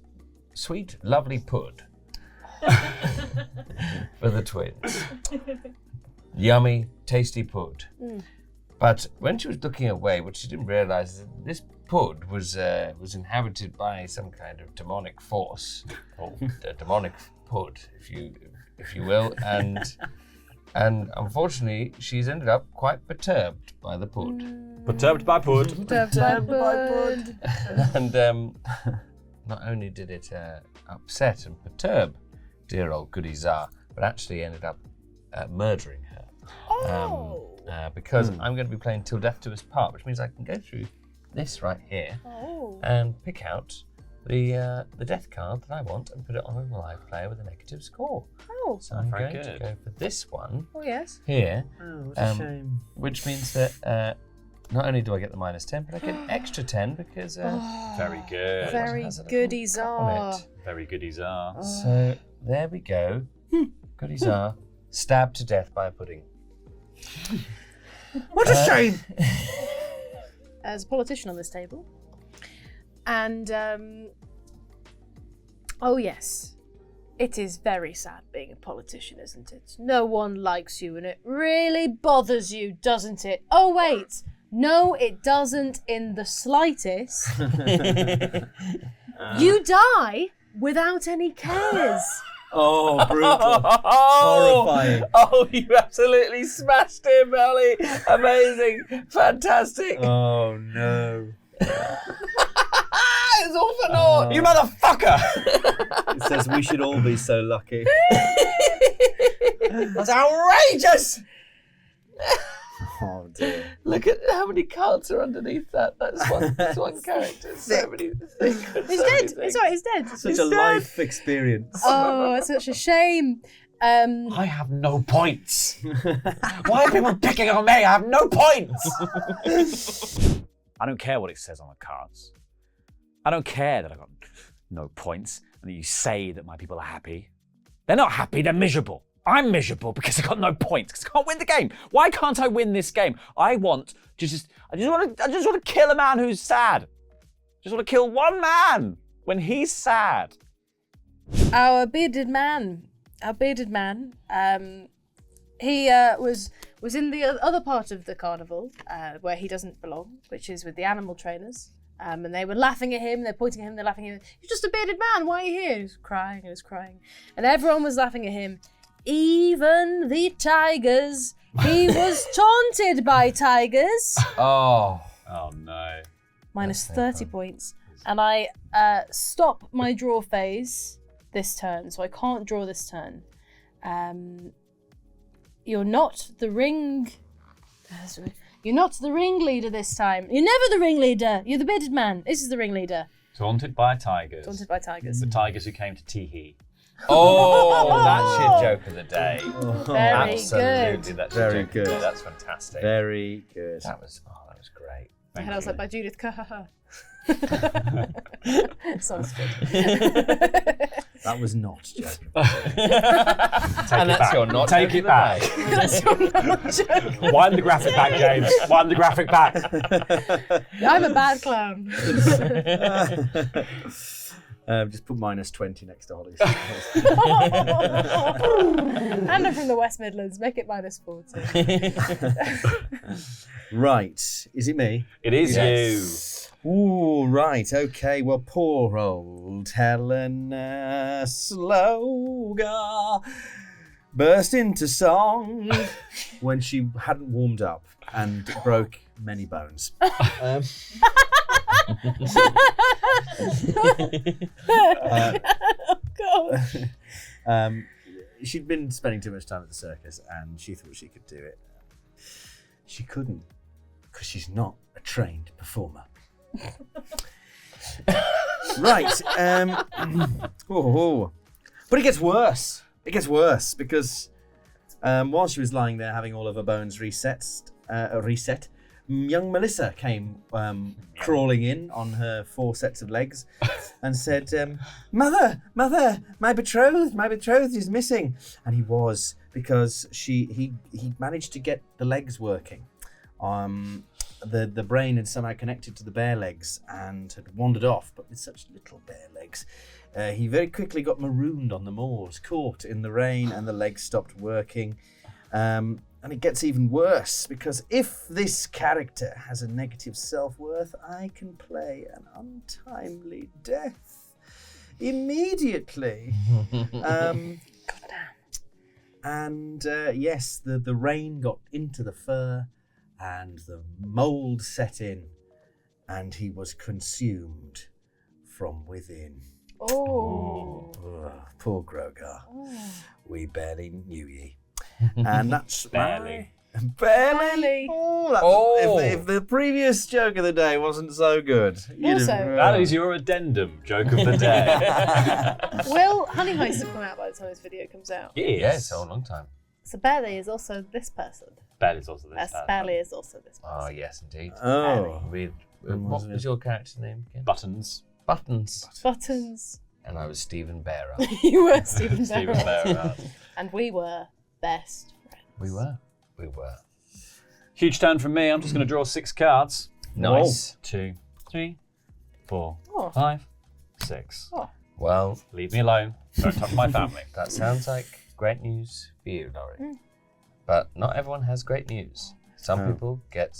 sweet, lovely pud for the twins. Yummy, tasty pud. But when she was looking away, what she didn't realise is that this pud was inhabited by some kind of demonic force, or a demonic pud, if you will, and unfortunately, she's ended up quite perturbed by the pud. Perturbed by pud. And not only did it upset and perturb dear old Goody Zar, but actually ended up murdering her. Because I'm going to be playing Till Death Do Us Part, which means I can go through this right here and pick out the death card that I want and put it on a live player with a negative score. So I'm going to go for this one here, what a shame. which means that not only do I get the -10, but I get an extra 10 because Very good. Very has a little Goody cup on Zar. it. Very Goody Zar. So there we go. Goody Zar stabbed to death by a pudding. What a shame! As a politician on this table. And, oh yes, it is very sad being a politician, isn't it? No one likes you and it really bothers you, doesn't it? Oh wait, no it doesn't in the slightest. You die without any cares. Oh, brutal. Horrifying. Oh, you absolutely smashed him, Ellie. Amazing. Fantastic. Oh, no. It's all for naught. You motherfucker! It says we should all be so lucky. That's outrageous. Oh, dear. Look at how many cards are underneath that. That's one character. So many. He's dead. It's alright, he's dead. Such a life experience. Oh, it's such a shame. I have no points. Why are people picking on me? I have no points. I don't care what it says on the cards. I don't care that I got no points and that you say that my people are happy. They're not happy, they're miserable. I'm miserable because I got no points, because I can't win the game. Why can't I win this game? I just want to kill a man who's sad. I just want to kill one man when he's sad. Our bearded man, he was in the other part of the carnival where he doesn't belong, which is with the animal trainers. And they were laughing at him, they're pointing at him, they're laughing at him. You're just a bearded man, why are you here? He was crying, he was crying. And everyone was laughing at him, even the tigers. He was taunted by tigers. Oh no. Minus 30 points. And I stop my draw phase this turn, so I can't draw this turn. You're not the ringleader this time. You're never the ringleader. You're the bearded man. This is the ringleader. Taunted by tigers. Taunted by tigers. The tigers who came to Teehee. Oh, that's your joke of the day. Very Absolutely, good. that's your Very joke of the day. good. That's fantastic. Very good. That was great. And I was like, by Judith, kahaha. Sounds good. That was not joke. And that's your not Take joke it of the back. day. That's your joke. Wind the graphic back, James. Wind the graphic back. I'm a bad clown. Just put -20 next to Holly's. And I'm from the West Midlands. Make it -40. Right. Is it me? It is Ooh, right. Okay. Well, poor old Helena Slogar burst into song when she hadn't warmed up and broke many bones. She'd been spending too much time at the circus and she thought she could do it. She couldn't, because she's not a trained performer. Right. But it gets worse. It gets worse because while she was lying there having all of her bones reset, young Melissa came crawling in on her 4 sets of legs and said, Mother, my betrothed is missing. And he was, because he managed to get the legs working The brain had somehow connected to the bare legs and had wandered off, but with such little bare legs, he very quickly got marooned on the moors, caught in the rain, and the legs stopped working. And it gets even worse, because if this character has a negative self-worth, I can play an untimely death immediately. Yes, the rain got into the fur, and the mould set in, and he was consumed from within. Oh. Poor Grogar. We barely knew ye. And that's Barely. Barely. If the previous joke of the day wasn't so good. Also- That is your addendum joke of the day. Will Honey Heist have come out by the time this video comes out? Yeah, it's a long time. So Barely is also this person. Barely's also this. Yes, Barely is also this person. Oh, yes, indeed. Oh. What was your character's name again? Buttons. Buttons. Buttons. And I was Stephen Bearer. You were Stephen Stephen Barrett. Bearer. And we were best friends. We were. Huge turn from me. I'm just going to draw 6 cards. Nice. 2, 3, 4, Oh. 5, 6. Oh. Well, Leave me alone. Don't touch my family. that sounds like great news for you, Laurie. But not everyone has great news. Some people get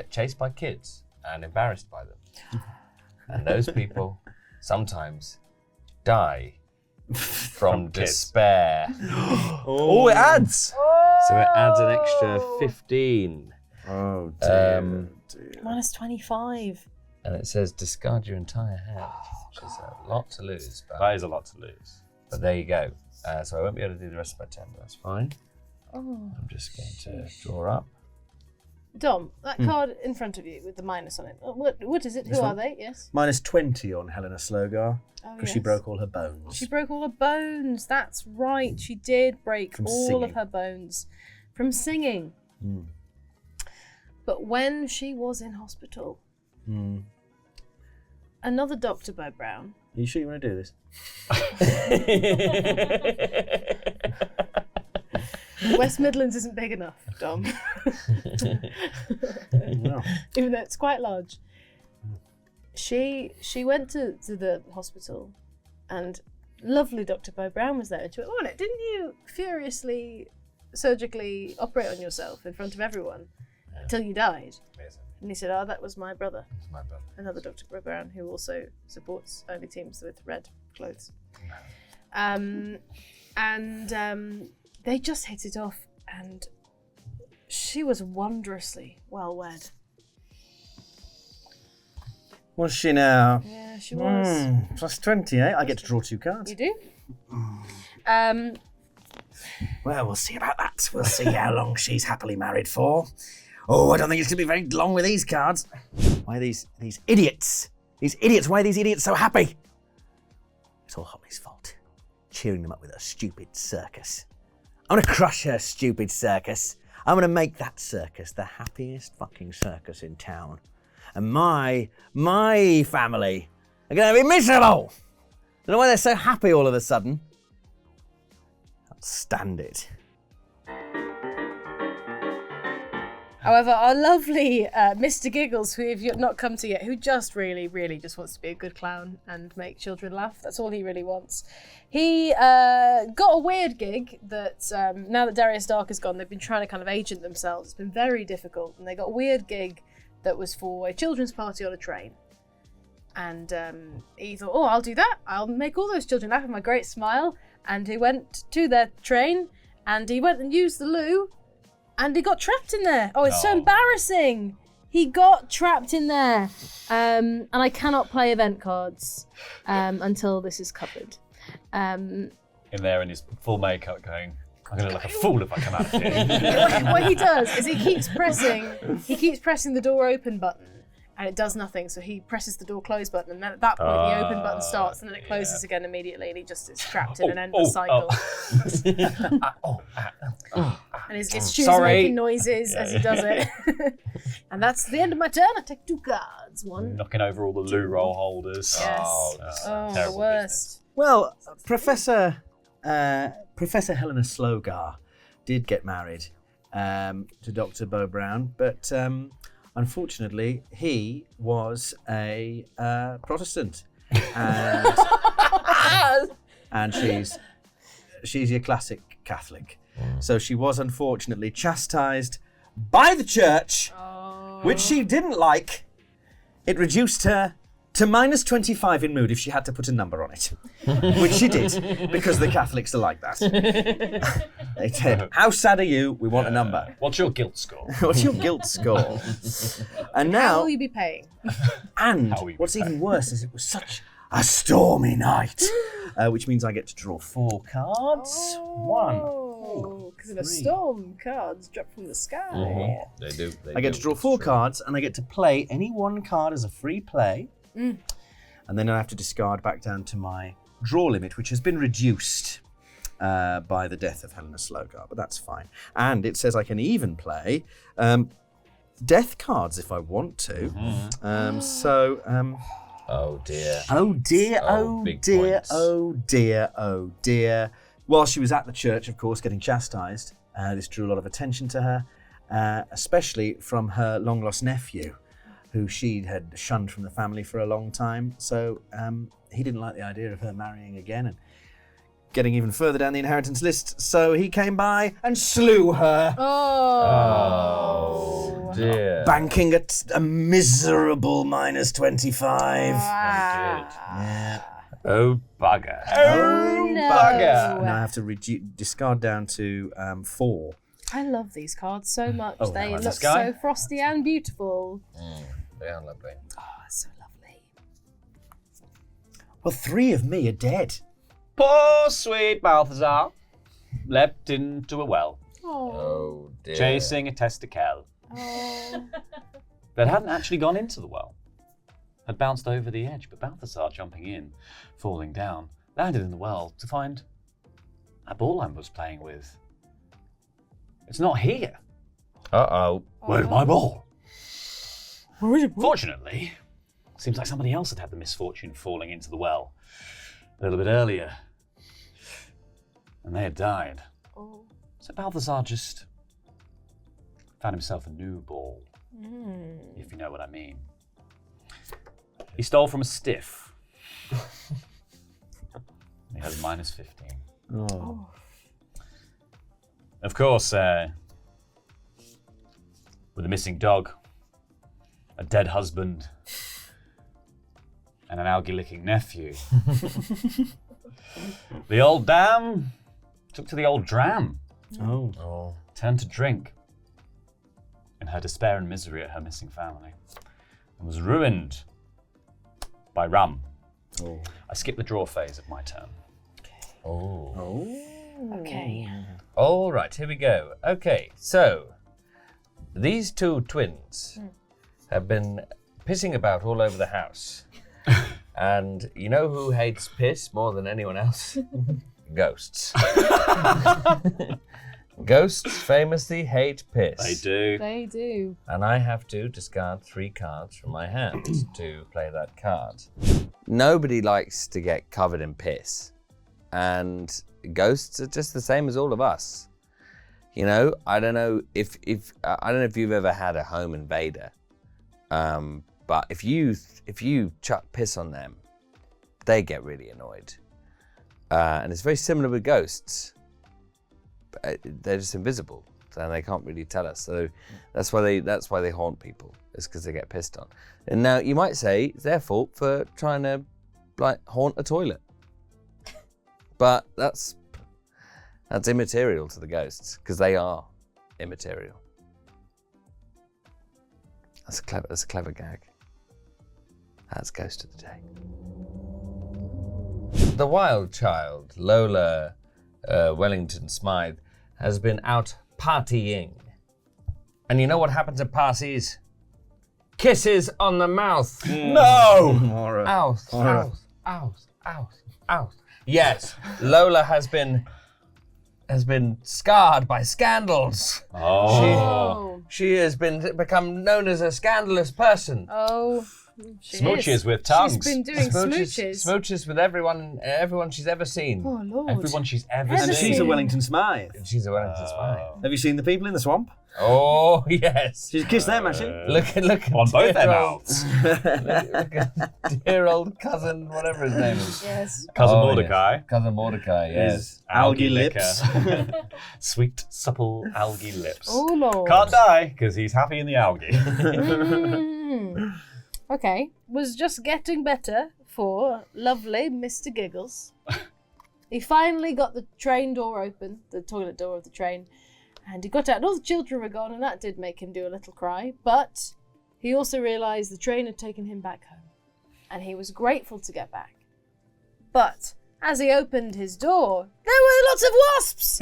chased by kids and embarrassed by them. And those people sometimes die from despair. Oh, it adds. So it adds an extra 15. Oh, dear. Minus 25. And it says discard your entire hand, which is a lot to lose. That is a lot to lose. But there you go. So I won't be able to do the rest of my turn, but that's fine. Oh. I'm just going to draw up. Dom, that card in front of you with the minus on it. What is it? Who are they? Yes. Minus 20 on Helena Slogar, because she yes. broke all her bones. She broke all her bones. That's right. She did break From all singing. of her bones from singing. But when she was in hospital, another Dr. Bo Brown. Are you sure you want to do this? West Midlands isn't big enough, Dom. No. Even though it's quite large. She went to the hospital, and lovely Dr. Bo Brown was there. And she went, "Oh, didn't you furiously, surgically operate on yourself in front of everyone until you died?" Yes, And he said, "Oh, that was my brother, it's my brother. another Dr. Bo Brown, who also supports only teams with red clothes." They just hit it off, and she was wondrously well wed. Was she now? Yeah, she was. Plus 20, eh? I get to draw 2 cards. You do? Well, we'll see about that. We'll see how long she's happily married for. Oh, I don't think it's going to be very long with these cards. Why these idiots? These idiots, why are these idiots so happy? It's all Holly's fault. Cheering them up with her stupid circus. I'm going to crush her stupid circus. I'm going to make that circus the happiest fucking circus in town. And my family are going to be miserable. Don't know why they're so happy all of a sudden. I'll stand it. However, our lovely Mr. Giggles, who you've not come to yet, who just really, really just wants to be a good clown and make children laugh. That's all he really wants. He got a weird gig that now that Darius Dark is gone, they've been trying to kind of agent themselves. It's been very difficult. And they got a weird gig that was for a children's party on a train. And he thought, oh, I'll do that. I'll make all those children laugh with my great smile. And he went to their train and he went and used the loo. And he got trapped in there. Oh, it's so embarrassing. He got trapped in there. And I cannot play event cards until this is covered. In there in his full makeup going, I'm going to look like a fool if I come out of here. What he does is he keeps pressing the door open button. And it does nothing, so he presses the door close button, and then at that point the open button starts, and then it closes again immediately, and he just is trapped in an endless cycle. And his shoes are making noises as he does it. And that's the end of my turn. I take 2 cards. 1. Knocking over all the loo roll holders. Yes. Oh, the terrible worst. Well, Professor Helena Slogar did get married. to Dr. Beau Brown, but unfortunately, he was a Protestant, and she's your classic Catholic. So she was unfortunately chastised by the church, which she didn't like. It reduced her to -25 in mood if she had to put a number on it, which she did, because the Catholics are like that. They said, how sad are you? We want a number. What's your guilt score? What's your guilt score? And How now, will you be paying? and How will you what's be even worse is it was such a stormy night, which means I get to draw 4 cards. Oh, because of a storm, cards drop from the sky. They do. I get to draw 4 cards, and I get to play any one card as a free play. And then I have to discard back down to my draw limit, which has been reduced by the death of Helena Slowgar, but that's fine. And it says I can even play death cards if I want to. Oh dear. Oh dear, Oh, oh big dear, points. oh dear, oh dear. While she was at the church, of course, getting chastised, this drew a lot of attention to her, especially from her long-lost nephew, who she had shunned from the family for a long time. So he didn't like the idea of her marrying again and getting even further down the inheritance list. So he came by and slew her, Oh dear. banking at a miserable -25. Ah. Oh, bugger. Oh no. bugger. Now I have to discard down to 4. I love these cards so much. Oh, They like look this guy? so frosty and beautiful. They are lovely. Oh, so lovely. Well, 3 of me are dead. Poor sweet Balthazar leapt into a well, Oh dear. chasing a testicle Oh. that hadn't actually gone into the well. Had bounced over the edge, but Balthazar jumping in, falling down, landed in the well to find a ball I was playing with. It's not here. Uh-oh. Where's my ball? Fortunately, seems like somebody else had had the misfortune of falling into the well a little bit earlier, and they had died. Oh. So Balthazar just found himself a new ball, if you know what I mean. He stole from a stiff. He had a -15. Oh. Of course, with a missing dog, a dead husband, and an algae-licking nephew, the old dam took to the old dram, Oh. turned to drink in her despair and misery at her missing family, and was ruined by rum. Oh. I skipped the draw phase of my turn. Oh. Okay. All right, here we go. Okay, so these 2 twins have been pissing about all over the house. And you know who hates piss more than anyone else? Ghosts. Ghosts famously hate piss. They do. They do. And I have to discard 3 cards from my hand to play that card. Nobody likes to get covered in piss. And ghosts are just the same as all of us. You know, I don't know if you've ever had a home invader. But if you chuck piss on them, they get really annoyed. And it's very similar with ghosts. They're just invisible, and they can't really tell us. So that's why they haunt people. It's because they get pissed on. And now you might say it's their fault for trying to haunt a toilet, but that's immaterial to the ghosts because they are immaterial. That's a clever gag. That's Ghost of the Day. The wild child, Lola Wellington Smythe, has been out partying. And you know what happens at parties? Kisses on the mouth. No! Mara. Outh, outh, outh, outh, outh. Yes, Lola has been scarred by scandals. Oh. She has become known as a scandalous person. Oh. She Smooches is. with tongues. She's been doing smooches. Smooches with everyone she's ever seen. Oh, Lord. Everyone she's ever Ever seen. She's a seen. Wellington Smythe. She's a Wellington Smythe. Have you seen the people in the swamp? Oh, yes. She's kissed them, actually. Look at On both their dear old- mouths. Look at dear old cousin, whatever his name is. Yes. Cousin Oh, Mordecai. yes. Cousin Mordecai, yes. Algae liquor. lips. Sweet, supple algae lips. Oh, Lord. Can't die, because he's happy in the algae. Mm. Okay. Was just getting better for lovely Mr. Giggles. He finally got the train door open, the toilet door of the train, and he got out and all the children were gone, and that did make him do a little cry. But he also realised the train had taken him back home, and he was grateful to get back. But as he opened his door, there were lots of wasps!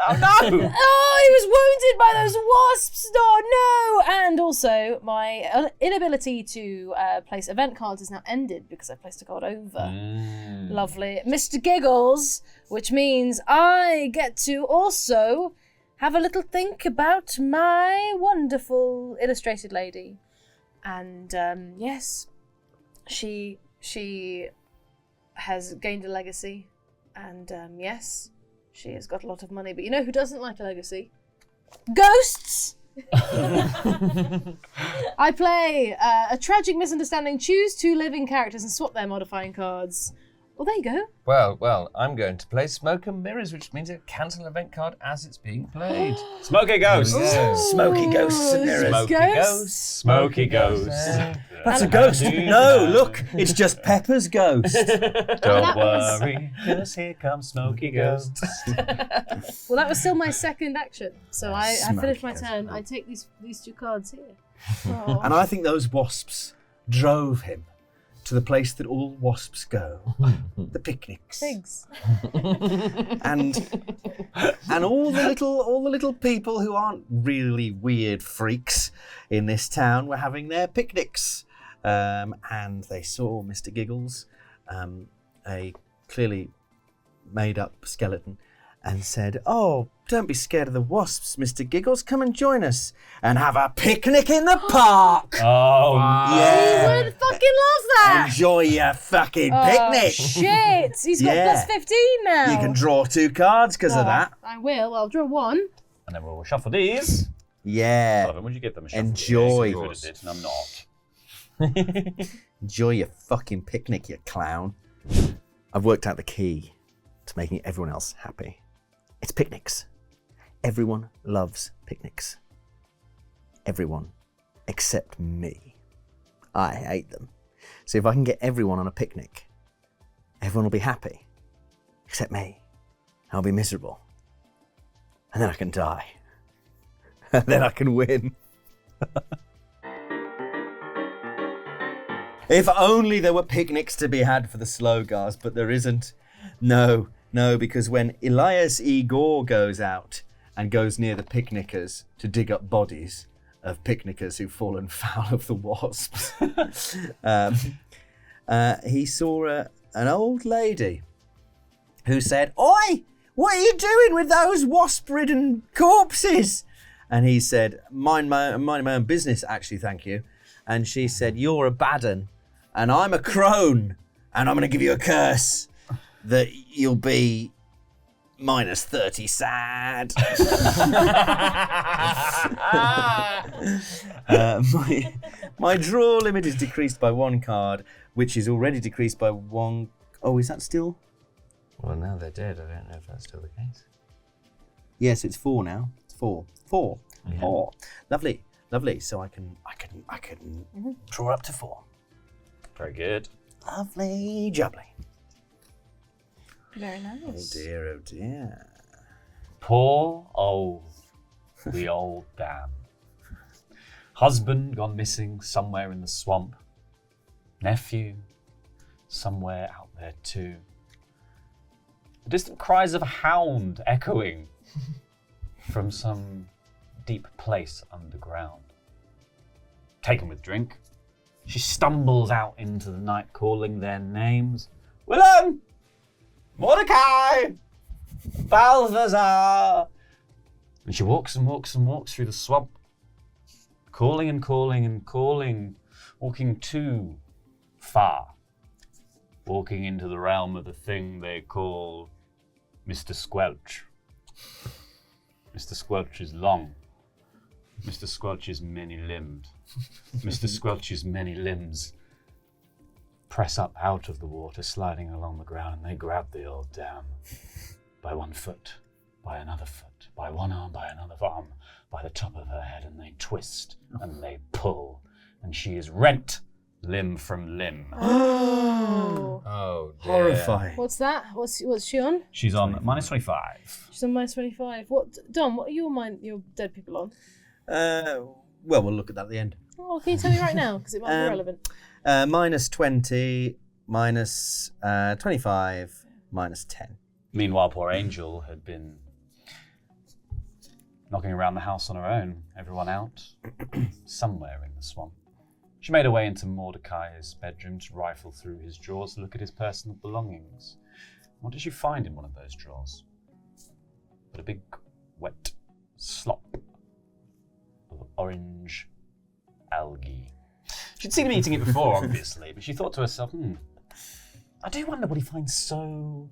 Oh no! Oh, he was wounded by those wasps! Oh, no! And also, my inability to place event cards is now ended because I placed a card over. Lovely. Mr. Giggles, which means I get to also have a little think about my wonderful illustrated lady. And, yes, she has gained a legacy. And, yes, she has got a lot of money. But you know who doesn't like a legacy? Ghosts! I play a tragic misunderstanding. Choose 2 living characters and swap their modifying cards. Well, there you go. Well, I'm going to play Smoke and Mirrors, which means I cancel an event card as it's being played. Smoky ghosts. Yeah. Smoky ghosts and mirrors. Smoky Ghosts. Smoky ghosts. That's a ghost. No, look, it's just Pepper's ghost. Don't worry, because here comes Smoky Ghosts. Well, that was still my second action. So I finished my Smoky turn. I take these 2 cards here. Oh. And I think those wasps drove him to the place that all wasps go, the picnics. Pigs. and all the little people who aren't really weird freaks in this town were having their picnics, and they saw Mr. Giggles, a clearly made up skeleton, and said, "Oh, don't be scared of the wasps, Mr. Giggles. Come and join us and have a picnic in the park. Oh, Yeah. He would fucking love that. Enjoy your fucking Oh, picnic. shit. He's got Yeah. plus 15 now. You can draw 2 cards because of that. I will. I'll draw 1. And then we'll shuffle these. Yeah. Sullivan, would you give them a shuffle? Enjoy. Yes, you would have did, and I'm not. Enjoy your fucking picnic, you clown. I've worked out the key to making everyone else happy. It's picnics. Everyone loves picnics. Everyone except me. I hate them. So if I can get everyone on a picnic, everyone will be happy. Except me. I'll be miserable. And then I can die. And then I can win. If only there were picnics to be had for the Slogars, but there isn't. No, because when Elias E. Gore goes out and goes near the picnickers to dig up bodies of picnickers who've fallen foul of the wasps, he saw an old lady who said, "Oi, what are you doing with those wasp-ridden corpses?" And he said, mind my own business, actually, thank you. And she said, "You're a bad 'un, and I'm a crone, and I'm going to give you a curse that you'll be minus 30 sad." My draw limit is decreased by 1 card, which is already decreased by 1. Oh, is that still? Well, now they're dead. I don't know if that's still the case. Yes, it's 4 now. It's 4. 4. 4. Lovely. So I can draw up to 4. Very good. Lovely jubbly. Very Oh nice. dear. Poor the old dam. Husband gone missing somewhere in the swamp. Nephew somewhere out there too. The distant cries of a hound echoing from some deep place underground. Taken with drink, she stumbles out into the night calling their names. Willem! Mordecai! Balthazar! And she walks and walks and walks through the swamp, calling and calling and calling walking too far, walking into the realm of the thing they call Mr. Squelch. Mr. Squelch is long. Mr. Squelch is many-limbed. Mr. Squelch's many limbs press up out of the water, sliding along the ground, and they grab the old dam by one foot, by another foot, by one arm, by another arm, by the top of her head, and they twist and they pull, and she is rent limb from limb. Oh, dear. Horrifying. What's that? What's she on? She's on -25. She's on -25. What, Dom? What are your dead people on? Well, we'll look at that at the end. Oh, can you tell me right now? Because it might be relevant. -20, -25, -10. Meanwhile, poor Angel had been knocking around the house on her own, everyone out, somewhere in the swamp. She made her way into Mordecai's bedroom to rifle through his drawers to look at his personal belongings. What did she find in one of those drawers? But a big, wet slop of orange algae. She'd seen him eating it before, obviously, but she thought to herself, I do wonder what he finds so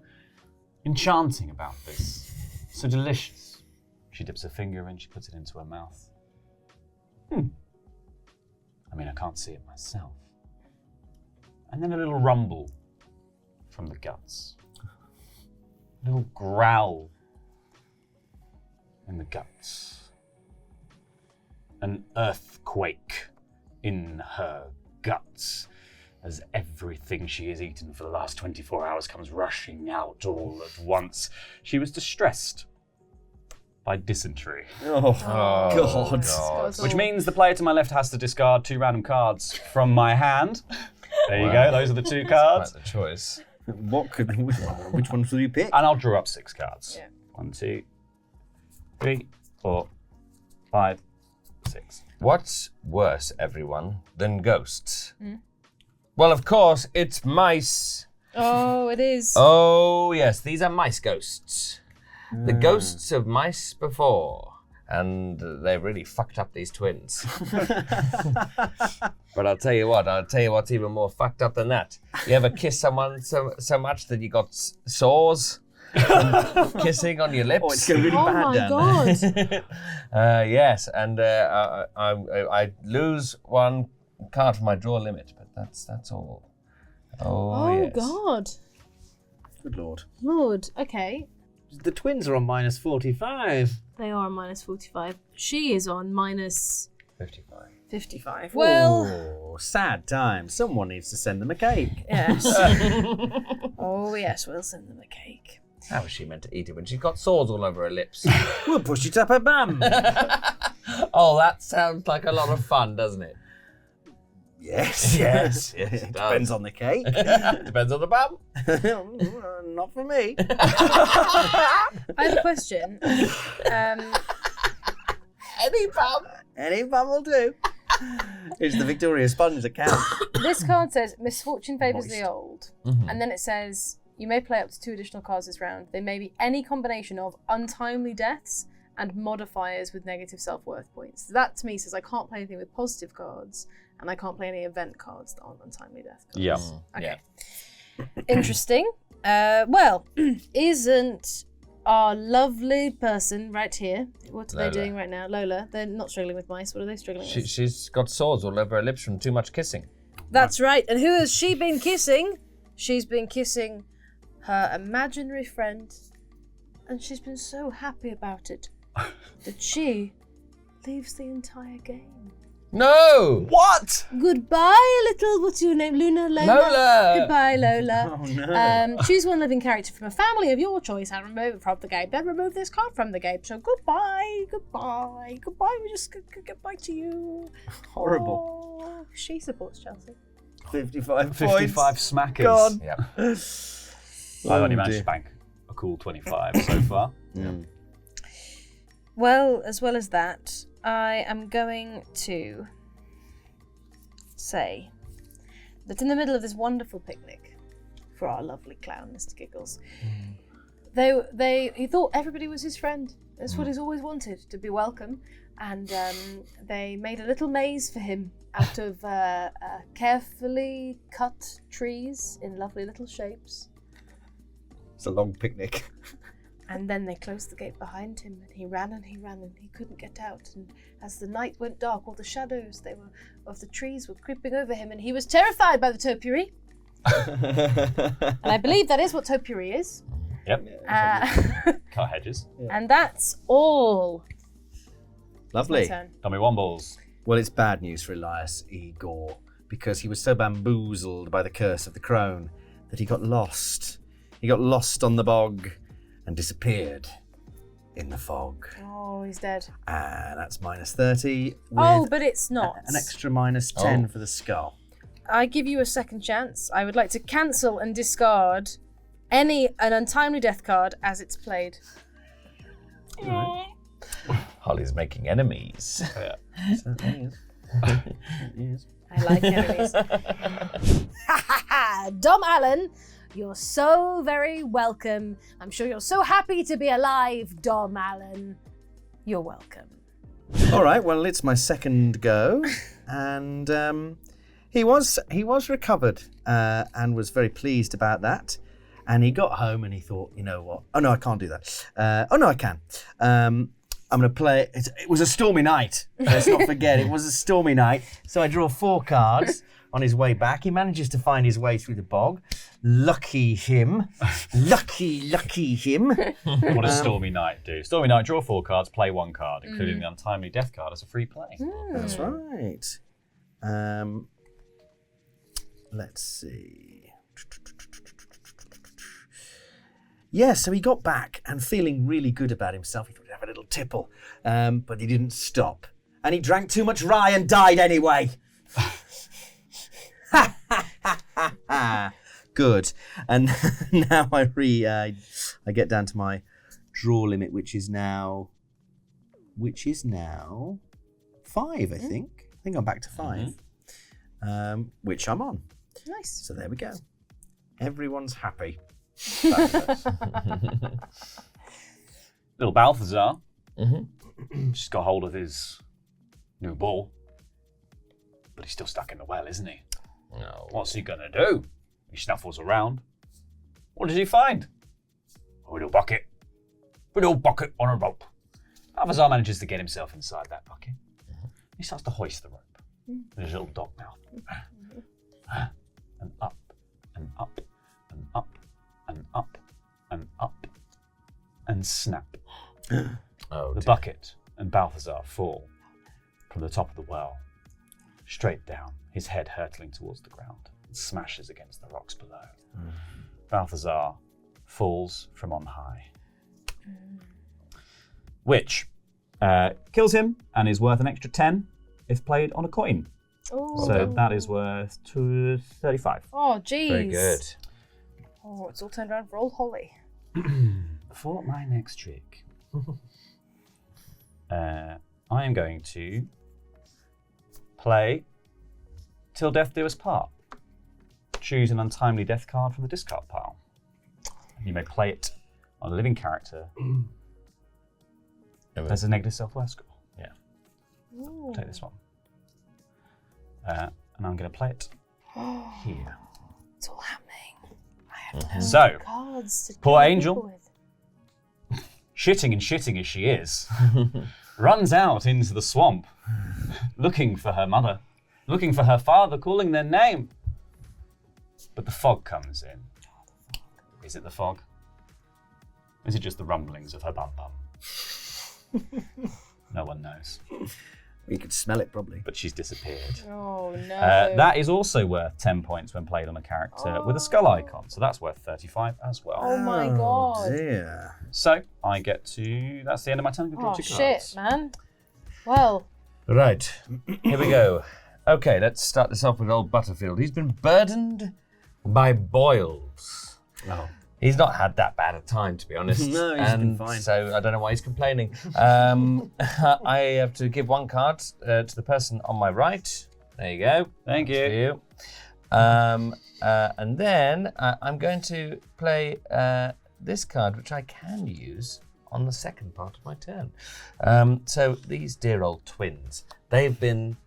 enchanting about this, so delicious. She dips her finger in, she puts it into her mouth. I mean, I can't see it myself. And then a little rumble from the guts. A little growl in the guts. An earthquake in her guts as everything she has eaten for the last 24 hours comes rushing out all at once. She was distressed by dysentery. Oh, God. Which means the player to my left has to discard 2 random cards from my hand. There you go, those are the 2 cards. Quite the choice. Which ones will you pick? And I'll draw up 6 cards. Yeah. 1, 2, 3, 4, 5, 6. What's worse, everyone, than ghosts? Well, of course, it's mice. Oh, it is. Oh, yes, these are mice ghosts. The ghosts of mice before. And they really fucked up these twins. But I'll tell you what's even more fucked up than that. You ever kiss someone so much that you got sores from kissing on your lips? Oh, it's going really Oh bad my down God. Yes, and I lose 1 card from my draw limit, but that's all. Oh, yes. God. Good Lord. Lord. Okay. The twins are on -45. They are on -45. She is on -55. -55. Well, Oh, sad time. Someone needs to send them a cake. yes. Oh, yes, we'll send them a cake. How was she meant to eat it when she's got sores all over her lips? We'll push it up her bum. Oh, that sounds like a lot of fun, doesn't it? Yes. Yes, it does. Depends on the cake. Depends on the bum. Not for me. I have a question. Any bum. Any bum will do. It's the Victoria Sponge account. This card says, misfortune favours the Moist. old. And then it says, you may play up to 2 additional cards this round. They may be any combination of untimely deaths and modifiers with negative self-worth points. That to me says I can't play anything with positive cards, and I can't play any event cards that aren't untimely death cards. Yeah. Okay. Yeah. Interesting. Well, isn't our lovely person right here, what are Lola. they doing right now? Lola, they're not struggling with mice. What are they struggling with? She's got sores all over her lips from too much kissing. That's right. And who has she been kissing? She's been kissing her imaginary friend, and she's been so happy about it that she leaves the entire game. No! What? Goodbye, little, what's your name? Lola? Lola! Goodbye, Lola. Oh, no. Choose one living character from a family of your choice and remove it from the game. Then remove this card from the game. So goodbye, goodbye, goodbye. We just goodbye to you. Horrible. Oh, she supports Chelsea. 55 55 points. smackers. Gone. Yeah. I've only Oh, managed dear. to bank a cool 25 so far. Well, as well as that, I am going to say that in the middle of this wonderful picnic for our lovely clown, Mr. Giggles, he thought everybody was his friend. That's what he's always wanted, to be welcome. and they made a little maze for him out of carefully cut trees in lovely little shapes. It's a long picnic. And then they closed the gate behind him, and he ran and he ran and he couldn't get out. And as the night went dark, all the shadows of the trees were creeping over him, and he was terrified by the topiary. And I believe that is what topiary is. Yep. Cut hedges. And that's all. Lovely. My turn. Dummy wombles. Well, it's bad news for Elias Igor, because he was so bamboozled by the curse of the crone that he got lost. He got lost on the bog and disappeared in the fog. Oh, he's dead. And that's minus 30. Oh, with but it's not. an extra minus 10 for the skull. I give you a second chance. I would like to cancel and discard an untimely death card as it's played. Holly's making enemies. Yes. I like enemies. Dom Allen, you're so very welcome. I'm sure you're so happy to be alive, Dom Allen. You're welcome. All right, well, it's my second go. And he was recovered and was very pleased about that. And he got home and he thought, you know what? Oh, no, I can't do that. Oh, no, I can. I'm going to play. It was a stormy night. Let's not forget, it was a stormy night. So I draw 4 cards on his way back. He manages to find his way through the bog. Lucky him. Lucky him. What does Stormy Night do? Stormy Night, draw 4 cards, play 1 card, including the Untimely Death card as a free play. That's right. Let's see. Yeah, so he got back and feeling really good about himself. He thought he'd have a little tipple, but he didn't stop. And he drank too much rye and died anyway. Good. And now I get down to my draw limit, which is now 5, I think. I think I'm back to 5, which I'm on. Nice. So there we go. Everyone's happy. Little Balthazar. Just got hold of his new ball. But he's still stuck in the well, isn't he? No. What's he gonna do? He snuffles around. What does he find? A little bucket. A little bucket on a rope. Balthazar manages to get himself inside that bucket. He starts to hoist the rope with his little dog mouth. And up, and up, and up, and up, and up, and snap. The bucket and Balthazar fall from the top of the well, straight down, his head hurtling towards the ground, and smashes against the rocks below. Balthazar falls from on high, which kills him and is worth an extra 10 if played on a coin. Ooh. So that is worth 35. Oh, jeez. Very good. Oh, it's all turned around for old Holly. For my next trick, I am going to play Till Death Do Us Part. Choose an Untimely Death card from the discard pile. You may play it on a living character as a negative self-worth score. Yeah. Ooh. Take this one. And I'm going to play it here. It's all happening. I have no So, cards to poor kill Angel. people with. shitting as she is, runs out into the swamp, looking for her mother, looking for her father, calling their name. But the fog comes in. Is it the fog? Is it just the rumblings of her bum bum? No one knows. You could smell it probably. But she's disappeared. Oh, no. That is also worth 10 points when played on a character with a skull icon, so that's worth 35 as well. Oh, my God. Dear. So I get to. That's the end of my turn. I can draw Oh, 2 shit, cards. man. Well, Right, here we go. Okay, let's start this off with old Butterfield. He's been burdened by boils. Oh. He's not had that bad a time, to be honest. No, he's been fine. So I don't know why he's complaining. I have to give 1 card to the person on my right. There you go. Thank you. To you. And then I'm going to play this card, which I can use on the second part of my turn. So these dear old twins, they've been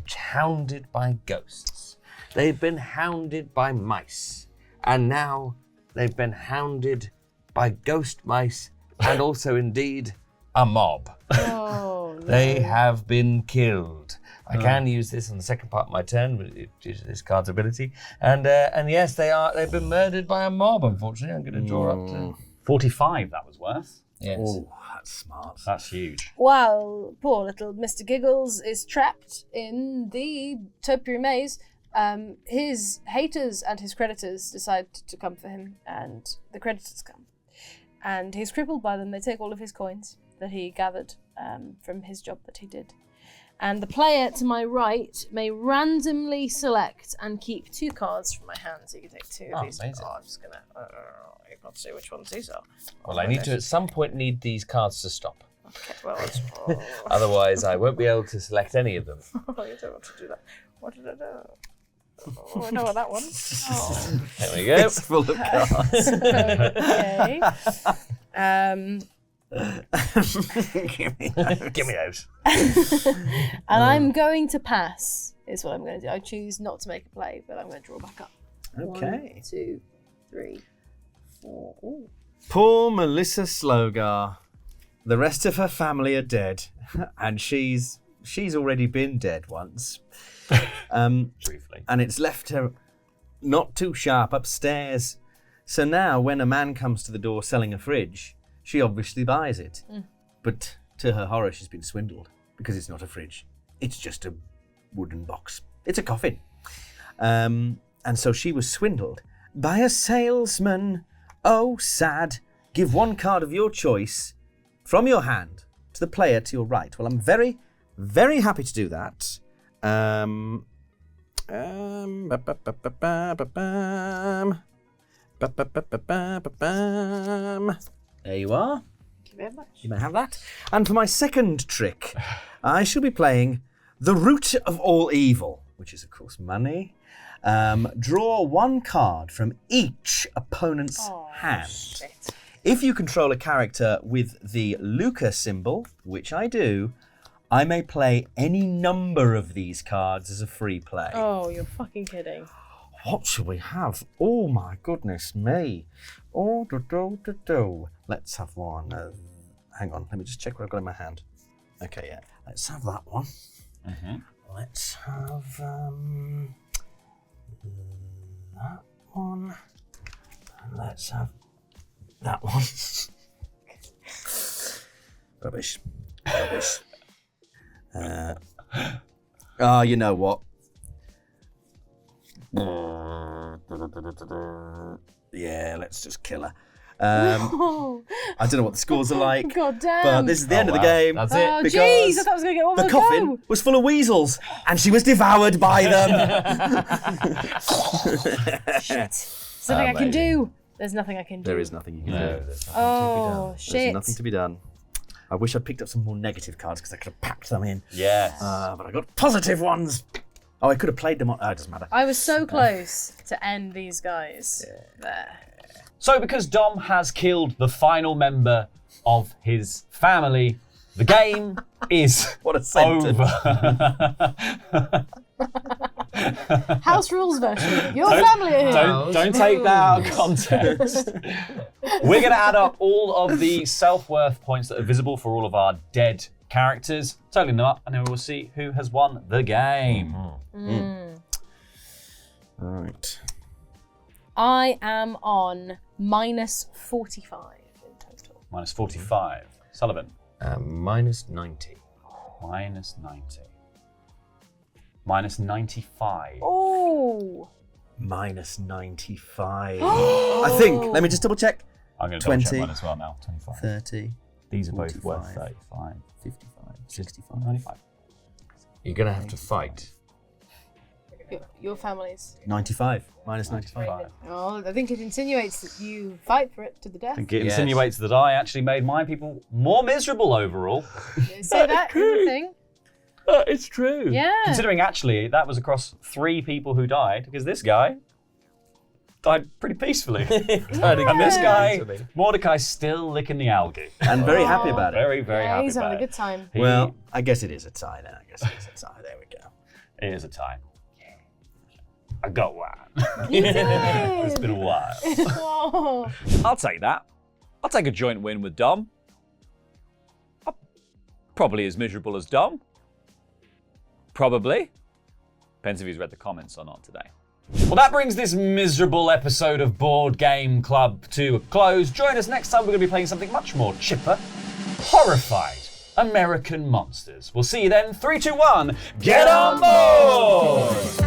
hounded by ghosts. They've been hounded by mice. And now they've been hounded by ghost mice and also indeed a mob. Oh, no. They have been killed. I can use this on the second part of my turn due to this card's ability. And yes, they've been murdered by a mob, unfortunately. I'm going to draw up to 45 that was worth. yes. Oh, that's smart. That's huge. While poor little Mr. Giggles is trapped in the topiary maze, his haters and his creditors decide to come for him, and the creditors come. And he's crippled by them. They take all of his coins that he gathered from his job that he did. And the player to my right may randomly select and keep 2 cards from my hand. So you can take 2 of these. amazing. Oh, I'm just gonna. I can't see which ones these are. Well, I need to at some point need these cards to stop. Okay, well, it's. Otherwise, I won't be able to select any of them. Oh, you don't want to do that. What did I do? Oh, I know what that one. Oh. There we go. It's full of cards. Okay. Give me those. And I'm going to pass, is what I'm going to do. I choose not to make a play, but I'm going to draw back up. Okay. 1, 2, 3, 4. Ooh. Poor Melissa Slogar. The rest of her family are dead, and she's already been dead once. Briefly. And it's left her not too sharp upstairs. So now when a man comes to the door selling a fridge, she obviously buys it. But to her horror, she's been swindled because it's not a fridge. It's just a wooden box. It's a coffin. And so she was swindled by a salesman. Oh, sad. Give 1 card of your choice from your hand to the player to your right. Well, I'm very, very happy to do that. There you are. Thank you very much. You may have that. And for my second trick, I shall be playing the root of all evil, which is, of course, money. Draw 1 card from each opponent's hand. Shit. If you control a character with the Luca symbol, which I do, I may play any number of these cards as a free play. Oh, you're fucking kidding. What shall we have? Oh my goodness me. Oh, do. Let's have one. Hang on, let me just check what I've got in my hand. Okay, yeah. Let's have that one. Let's have that one. And let's have that one. Rubbish. You know what? Yeah, let's just kill her. I don't know what the scores are like, God damn. but this is the end of the game. That's it. Oh, because jeez, I thought I was going to get one the more coffin go. was full of weasels, and she was devoured by them. Shit. There's nothing I can do. There's nothing I can do. There is nothing you can No, do. there's nothing Oh, There's shit. nothing to be done. I wish I'd picked up some more negative cards because I could have packed them in. Yes. But I got positive ones. Oh, I could have played them on. Oh, it doesn't matter. I was so close to end these guys. There. So because Dom has killed the final member of his family, the game is What a sentence. over. House rules version. Your family are here. Don't take that out of context. We're going to add up all of the self-worth points that are visible for all of our dead characters, totaling them up, and then we'll see who has won the game. All right. I am on minus 45 in total. Minus 45. Sullivan. Minus 90. Minus 90. Minus 95. Oh. Minus 95. I think. Let me just double check. I'm going to double check 20. mine as well now. 25. 30, These are both 45, worth 35. 55, 65. 65, 95. You're going to have to fight. Your family's. 95. Minus 95. Oh, I think it insinuates that you fight for it to the death. I think it Yes. insinuates that I actually made my people more miserable overall. Say that in the thing. It's true. Yeah. Considering actually that was across 3 people who died, because this guy died pretty peacefully. And this guy, Mordecai's still licking the algae. And very happy about it. Very, very happy He's about having a it. good time. Well, I guess it is a tie then. There we go. It is a tie. I got one. You did. It's been a while. Oh. I'll take that. I'll take a joint win with Dom. I'm probably as miserable as Dom. Probably. Depends if he's read the comments or not today. Well, that brings this miserable episode of Board Game Club to a close. Join us next time. We're going to be playing something much more chipper. Horrified American Monsters. We'll see you then. 3, 2, 1. Get on board!